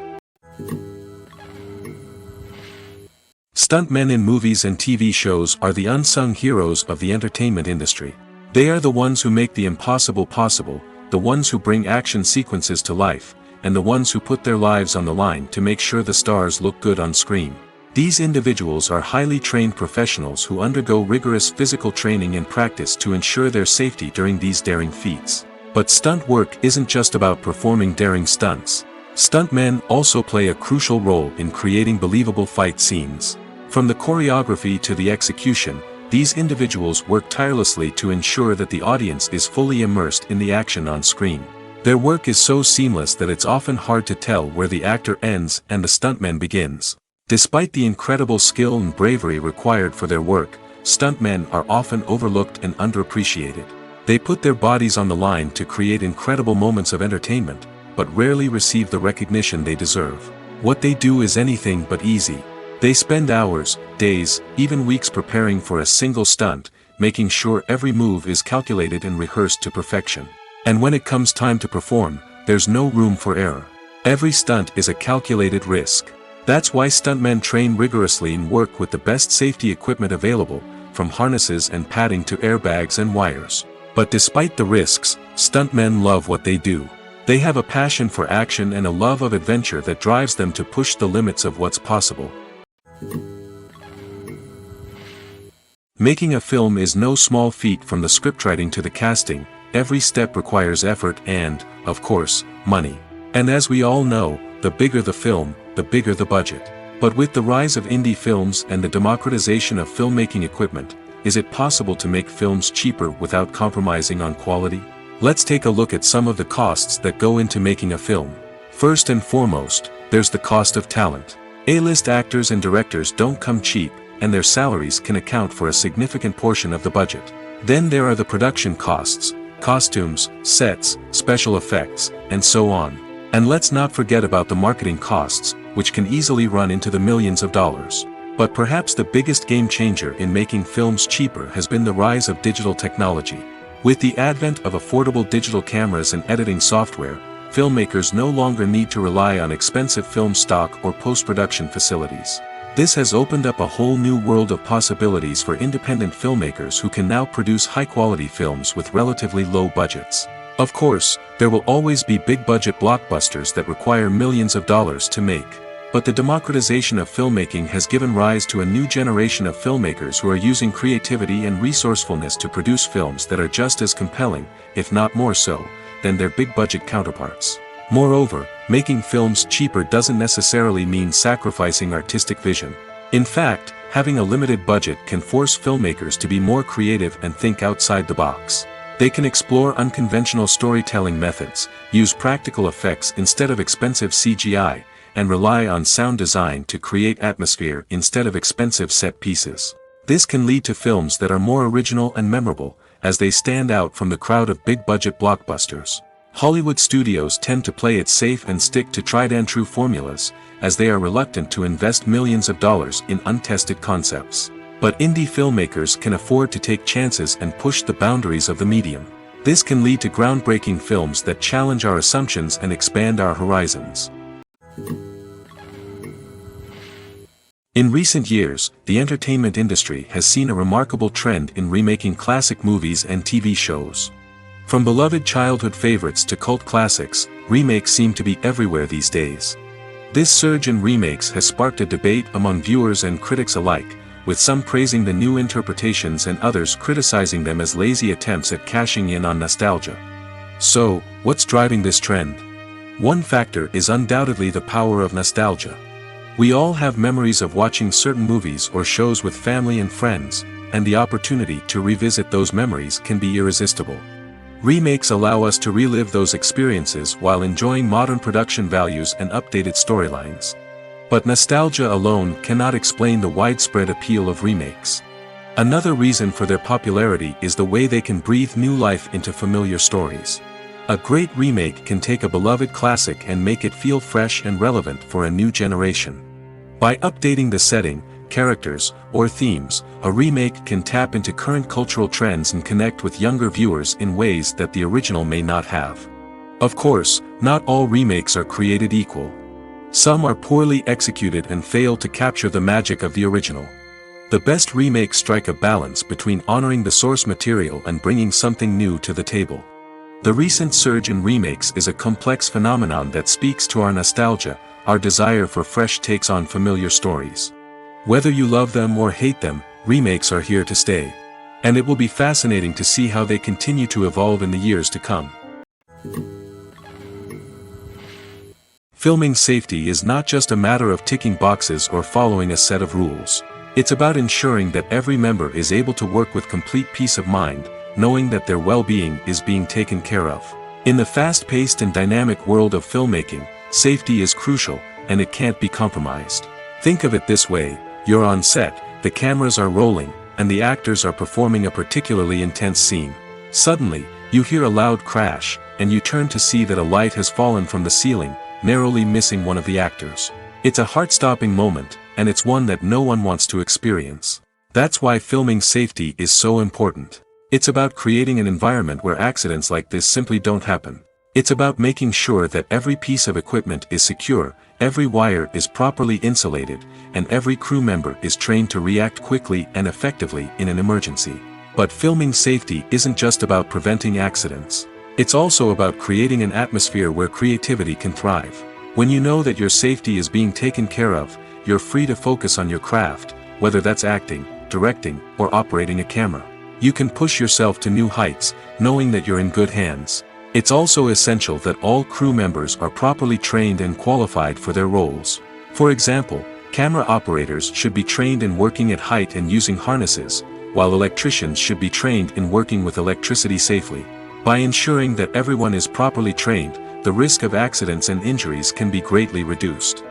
Stuntmen in movies and TV shows are the unsung heroes of the entertainment industry. They are the ones who make the impossible possible, the ones who bring action sequences to life, and the ones who put their lives on the line to make sure the stars look good on screen. These individuals are highly trained professionals who undergo rigorous physical training and practice to ensure their safety during these daring feats. But stunt work isn't just about performing daring stunts. Stuntmen also play a crucial role in creating believable fight scenes. From the choreography to the execution, these individuals work tirelessly to ensure that the audience is fully immersed in the action on screen. Their work is so seamless that it's often hard to tell where the actor ends and the stuntman begins. Despite the incredible skill and bravery required for their work, stuntmen are often overlooked and underappreciated. They put their bodies on the line to create incredible moments of entertainment, but rarely receive the recognition they deserve. What they do is anything but easy. They spend hours, days, even weeks preparing for a single stunt, making sure every move is calculated and rehearsed to perfection. And when it comes time to perform, there's no room for error. Every stunt is a calculated risk. That's why stuntmen train rigorously and work with the best safety equipment available, from harnesses and padding to airbags and wires. But despite the risks, stuntmen love what they do. They have a passion for action and a love of adventure that drives them to push the limits of what's possible. Making a film is no small feat. From the scriptwriting to the casting, every step requires effort and, of course, money. And as we all know, the bigger the film, the bigger the budget. But with the rise of indie films and the democratization of filmmaking equipment, is it possible to make films cheaper without compromising on quality? Let's take a look at some of the costs that go into making a film. First and foremost, there's the cost of talent. A-list actors and directors don't come cheap, and their salaries can account for a significant portion of the budget. Then there are the production costs, costumes, sets, special effects, and so on. And let's not forget about the marketing costs, which can easily run into the millions of dollars. But perhaps the biggest game changer in making films cheaper has been the rise of digital technology. With the advent of affordable digital cameras and editing software, filmmakers no longer need to rely on expensive film stock or post-production facilities. This has opened up a whole new world of possibilities for independent filmmakers who can now produce high-quality films with relatively low budgets. Of course, there will always be big-budget blockbusters that require millions of dollars to make. But the democratization of filmmaking has given rise to a new generation of filmmakers who are using creativity and resourcefulness to produce films that are just as compelling, if not more so, than their big-budget counterparts. Moreover, making films cheaper doesn't necessarily mean sacrificing artistic vision. In fact, having a limited budget can force filmmakers to be more creative and think outside the box. They can explore unconventional storytelling methods, use practical effects instead of expensive CGI, and rely on sound design to create atmosphere instead of expensive set pieces. This can lead to films that are more original and memorable, as they stand out from the crowd of big-budget blockbusters. Hollywood studios tend to play it safe and stick to tried-and-true formulas, as they are reluctant to invest millions of dollars in untested concepts. But indie filmmakers can afford to take chances and push the boundaries of the medium. This can lead to groundbreaking films that challenge our assumptions and expand our horizons. In recent years, the entertainment industry has seen a remarkable trend in remaking classic movies and TV shows. From beloved childhood favorites to cult classics, remakes seem to be everywhere these days. This surge in remakes has sparked a debate among viewers and critics alike, with some praising the new interpretations and others criticizing them as lazy attempts at cashing in on nostalgia. So, what's driving this trend? One factor is undoubtedly the power of nostalgia. We all have memories of watching certain movies or shows with family and friends, and the opportunity to revisit those memories can be irresistible. Remakes allow us to relive those experiences while enjoying modern production values and updated storylines. But nostalgia alone cannot explain the widespread appeal of remakes. Another reason for their popularity is the way they can breathe new life into familiar stories. A great remake can take a beloved classic and make it feel fresh and relevant for a new generation. By updating the setting, characters, or themes, a remake can tap into current cultural trends and connect with younger viewers in ways that the original may not have. Of course, not all remakes are created equal. Some are poorly executed and fail to capture the magic of the original. The best remakes strike a balance between honoring the source material and bringing something new to the table. The recent surge in remakes is a complex phenomenon that speaks to our nostalgia, our desire for fresh takes on familiar stories. Whether you love them or hate them, remakes are here to stay. And it will be fascinating to see how they continue to evolve in the years to come. Filming safety is not just a matter of ticking boxes or following a set of rules. It's about ensuring that every member is able to work with complete peace of mind, knowing that their well-being is being taken care of. In the fast-paced and dynamic world of filmmaking, safety is crucial, and it can't be compromised. Think of it this way: you're on set, the cameras are rolling, and the actors are performing a particularly intense scene. Suddenly, you hear a loud crash, and you turn to see that a light has fallen from the ceiling, narrowly missing one of the actors. It's a heart-stopping moment, and it's one that no one wants to experience. That's why filming safety is so important. It's about creating an environment where accidents like this simply don't happen. It's about making sure that every piece of equipment is secure, every wire is properly insulated, and every crew member is trained to react quickly and effectively in an emergency. But filming safety isn't just about preventing accidents. It's also about creating an atmosphere where creativity can thrive. When you know that your safety is being taken care of, you're free to focus on your craft, whether that's acting, directing, or operating a camera. You can push yourself to new heights, knowing that you're in good hands. It's also essential that all crew members are properly trained and qualified for their roles. For example, camera operators should be trained in working at height and using harnesses, while electricians should be trained in working with electricity safely. By ensuring that everyone is properly trained, the risk of accidents and injuries can be greatly reduced.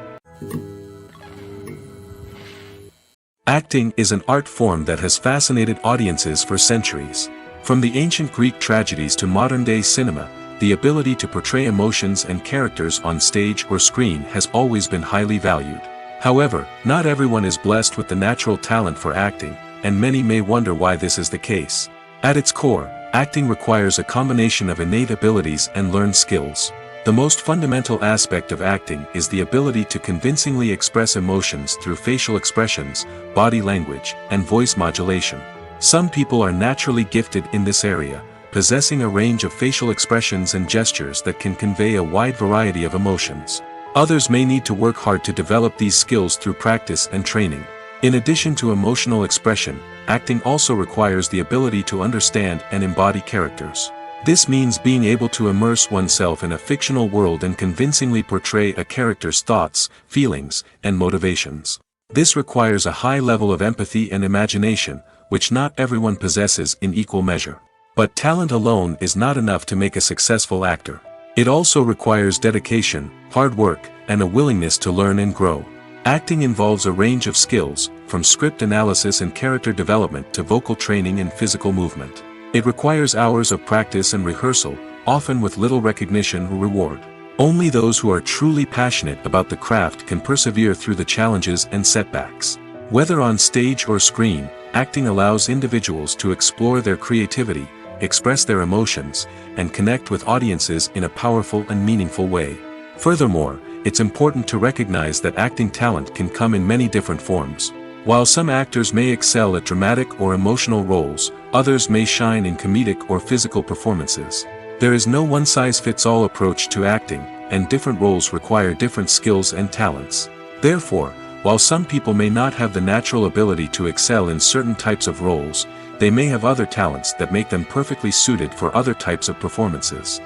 Acting is an art form that has fascinated audiences for centuries. From the ancient Greek tragedies to modern-day cinema, the ability to portray emotions and characters on stage or screen has always been highly valued. However, not everyone is blessed with the natural talent for acting, and many may wonder why this is the case. At its core, acting requires a combination of innate abilities and learned skills. The most fundamental aspect of acting is the ability to convincingly express emotions through facial expressions, body language, and voice modulation. Some people are naturally gifted in this area, possessing a range of facial expressions and gestures that can convey a wide variety of emotions. Others may need to work hard to develop these skills through practice and training. In addition to emotional expression, acting also requires the ability to understand and embody characters. This means being able to immerse oneself in a fictional world and convincingly portray a character's thoughts, feelings, and motivations. This requires a high level of empathy and imagination, which not everyone possesses in equal measure. But talent alone is not enough to make a successful actor. It also requires dedication, hard work, and a willingness to learn and grow. Acting involves a range of skills, from script analysis and character development to vocal training and physical movement. It requires hours of practice and rehearsal, often with little recognition or reward. Only those who are truly passionate about the craft can persevere through the challenges and setbacks. Whether on stage or screen, acting allows individuals to explore their creativity, express their emotions, and connect with audiences in a powerful and meaningful way. Furthermore, it's important to recognize that acting talent can come in many different forms. While some actors may excel at dramatic or emotional roles, others may shine in comedic or physical performances. There is no one-size-fits-all approach to acting, and different roles require different skills and talents. Therefore, while some people may not have the natural ability to excel in certain types of roles, they may have other talents that make them perfectly suited for other types of performances.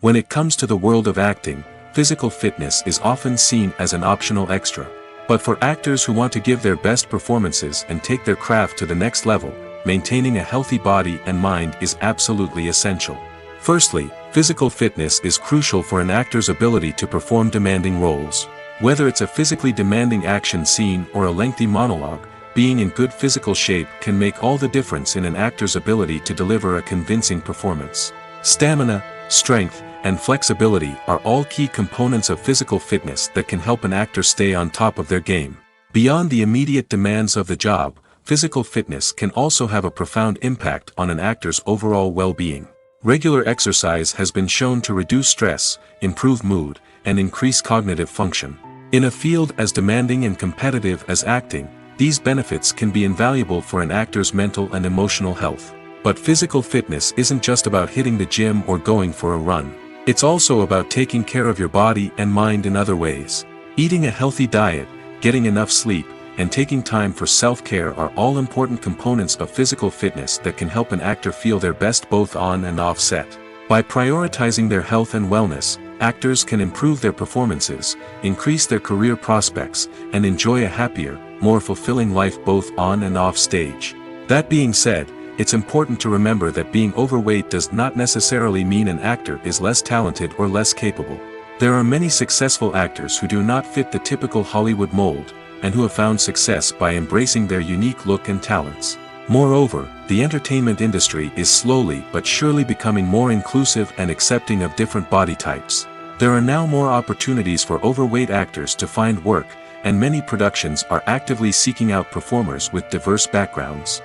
When it comes to the world of acting, physical fitness is often seen as an optional extra. But for actors who want to give their best performances and take their craft to the next level, maintaining a healthy body and mind is absolutely essential. Firstly, physical fitness is crucial for an actor's ability to perform demanding roles. Whether it's a physically demanding action scene or a lengthy monologue, being in good physical shape can make all the difference in an actor's ability to deliver a convincing performance. Stamina, strength, and flexibility are all key components of physical fitness that can help an actor stay on top of their game. Beyond the immediate demands of the job, physical fitness can also have a profound impact on an actor's overall well-being. Regular exercise has been shown to reduce stress, improve mood, and increase cognitive function. In a field as demanding and competitive as acting, these benefits can be invaluable for an actor's mental and emotional health. But physical fitness isn't just about hitting the gym or going for a run. It's also about taking care of your body and mind in other ways. Eating a healthy diet, getting enough sleep, and taking time for self-care are all important components of physical fitness that can help an actor feel their best both on and off set. By prioritizing their health and wellness, actors can improve their performances, increase their career prospects, and enjoy a happier, more fulfilling life both on and off stage. That being said, it's important to remember that being overweight does not necessarily mean an actor is less talented or less capable. There are many successful actors who do not fit the typical Hollywood mold, and who have found success by embracing their unique look and talents. Moreover, the entertainment industry is slowly but surely becoming more inclusive and accepting of different body types. There are now more opportunities for overweight actors to find work, and many productions are actively seeking out performers with diverse backgrounds.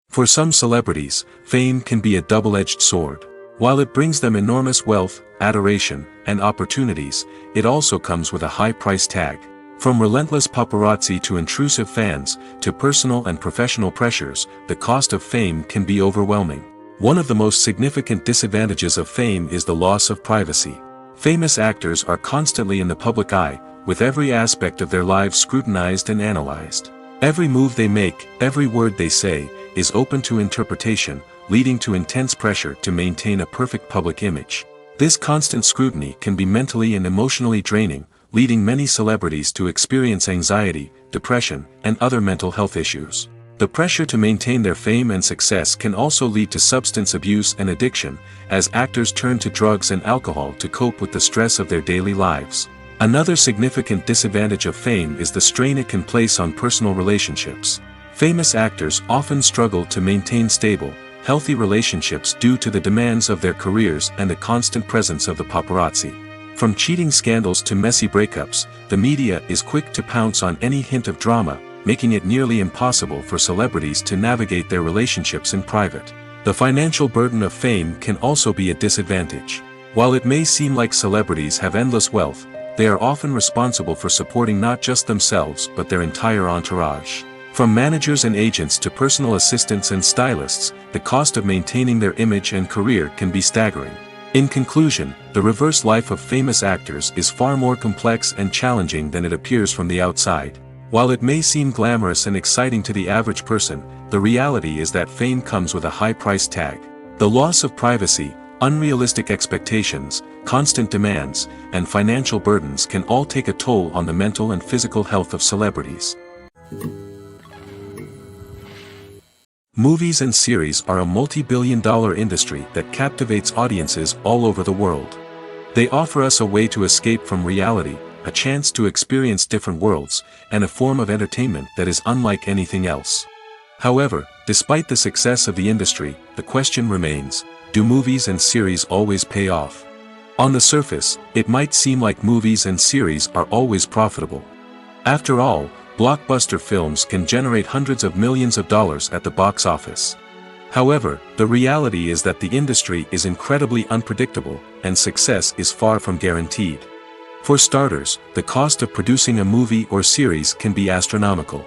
For some celebrities, fame can be a double-edged sword. While it brings them enormous wealth, adoration, and opportunities, it also comes with a high price tag. From relentless paparazzi to intrusive fans, to personal and professional pressures, the cost of fame can be overwhelming. One of the most significant disadvantages of fame is the loss of privacy. Famous actors are constantly in the public eye, with every aspect of their lives scrutinized and analyzed. Every move they make, every word they say, is open to interpretation, leading to intense pressure to maintain a perfect public image. This constant scrutiny can be mentally and emotionally draining, leading many celebrities to experience anxiety, depression, and other mental health issues. The pressure to maintain their fame and success can also lead to substance abuse and addiction, as actors turn to drugs and alcohol to cope with the stress of their daily lives. Another significant disadvantage of fame is the strain it can place on personal relationships. Famous actors often struggle to maintain stable, healthy relationships due to the demands of their careers and the constant presence of the paparazzi. From cheating scandals to messy breakups, the media is quick to pounce on any hint of drama, making it nearly impossible for celebrities to navigate their relationships in private. The financial burden of fame can also be a disadvantage. While it may seem like celebrities have endless wealth, they are often responsible for supporting not just themselves but their entire entourage. From managers and agents to personal assistants and stylists, the cost of maintaining their image and career can be staggering. In conclusion, the reverse life of famous actors is far more complex and challenging than it appears from the outside. While it may seem glamorous and exciting to the average person, the reality is that fame comes with a high price tag. The loss of privacy, unrealistic expectations, constant demands, and financial burdens can all take a toll on the mental and physical health of celebrities. Movies and series are a multi-billion-dollar industry that captivates audiences all over the world. They offer us a way to escape from reality, a chance to experience different worlds, and a form of entertainment that is unlike anything else. However, despite the success of the industry, the question remains, do movies and series always pay off? On the surface, it might seem like movies and series are always profitable. After all, blockbuster films can generate hundreds of millions of dollars at the box office. However, the reality is that the industry is incredibly unpredictable, and success is far from guaranteed. For starters, the cost of producing a movie or series can be astronomical.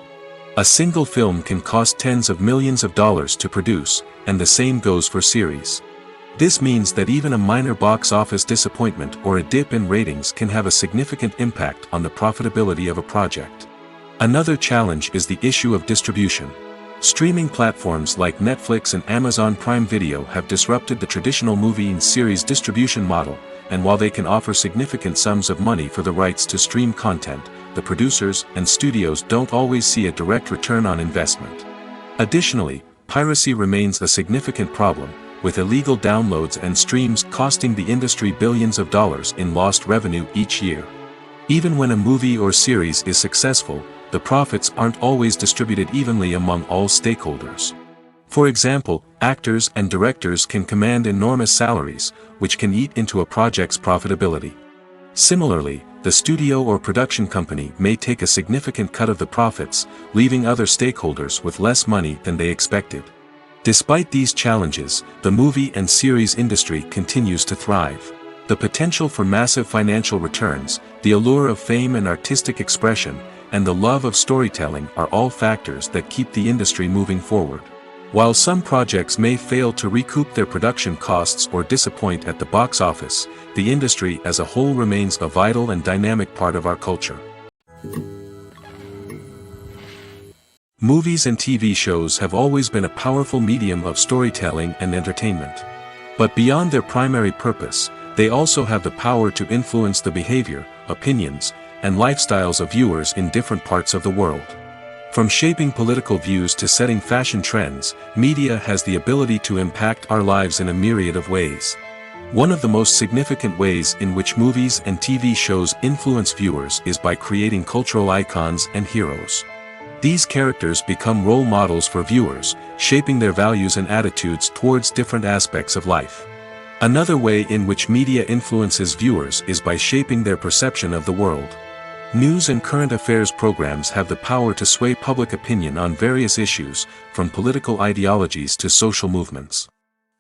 A single film can cost tens of millions of dollars to produce, and the same goes for series. This means that even a minor box office disappointment or a dip in ratings can have a significant impact on the profitability of a project. Another challenge is the issue of distribution. Streaming platforms like Netflix and Amazon Prime Video have disrupted the traditional movie and series distribution model, and while they can offer significant sums of money for the rights to stream content, the producers and studios don't always see a direct return on investment. Additionally, piracy remains a significant problem, with illegal downloads and streams costing the industry billions of dollars in lost revenue each year. Even when a movie or series is successful, the profits aren't always distributed evenly among all stakeholders. For example, actors and directors can command enormous salaries, which can eat into a project's profitability. Similarly, the studio or production company may take a significant cut of the profits, leaving other stakeholders with less money than they expected. Despite these challenges, the movie and series industry continues to thrive. The potential for massive financial returns, the allure of fame and artistic expression, and the love of storytelling are all factors that keep the industry moving forward. While some projects may fail to recoup their production costs or disappoint at the box office, the industry as a whole remains a vital and dynamic part of our culture. Movies and TV shows have always been a powerful medium of storytelling and entertainment. But beyond their primary purpose, they also have the power to influence the behavior, opinions, and lifestyles of viewers in different parts of the world. From shaping political views to setting fashion trends, media has the ability to impact our lives in a myriad of ways. One of the most significant ways in which movies and TV shows influence viewers is by creating cultural icons and heroes. These characters become role models for viewers, shaping their values and attitudes towards different aspects of life. Another way in which media influences viewers is by shaping their perception of the world. News and current affairs programs have the power to sway public opinion on various issues, from political ideologies to social movements.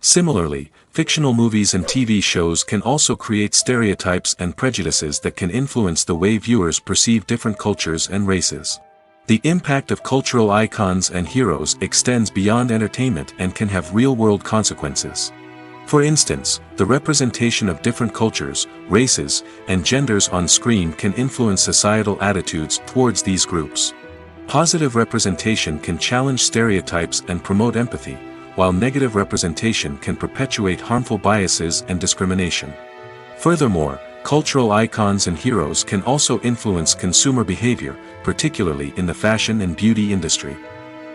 Similarly, fictional movies and TV shows can also create stereotypes and prejudices that can influence the way viewers perceive different cultures and races. The impact of cultural icons and heroes extends beyond entertainment and can have real-world consequences. For instance, the representation of different cultures, races, and genders on screen can influence societal attitudes towards these groups. Positive representation can challenge stereotypes and promote empathy, while negative representation can perpetuate harmful biases and discrimination. Furthermore, cultural icons and heroes can also influence consumer behavior, particularly in the fashion and beauty industry.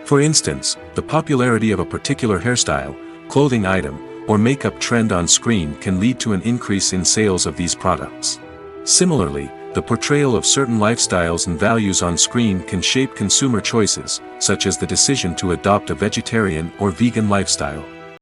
For instance, the popularity of a particular hairstyle, clothing item, or makeup trend on screen can lead to an increase in sales of these products. Similarly, the portrayal of certain lifestyles and values on screen can shape consumer choices, such as the decision to adopt a vegetarian or vegan lifestyle.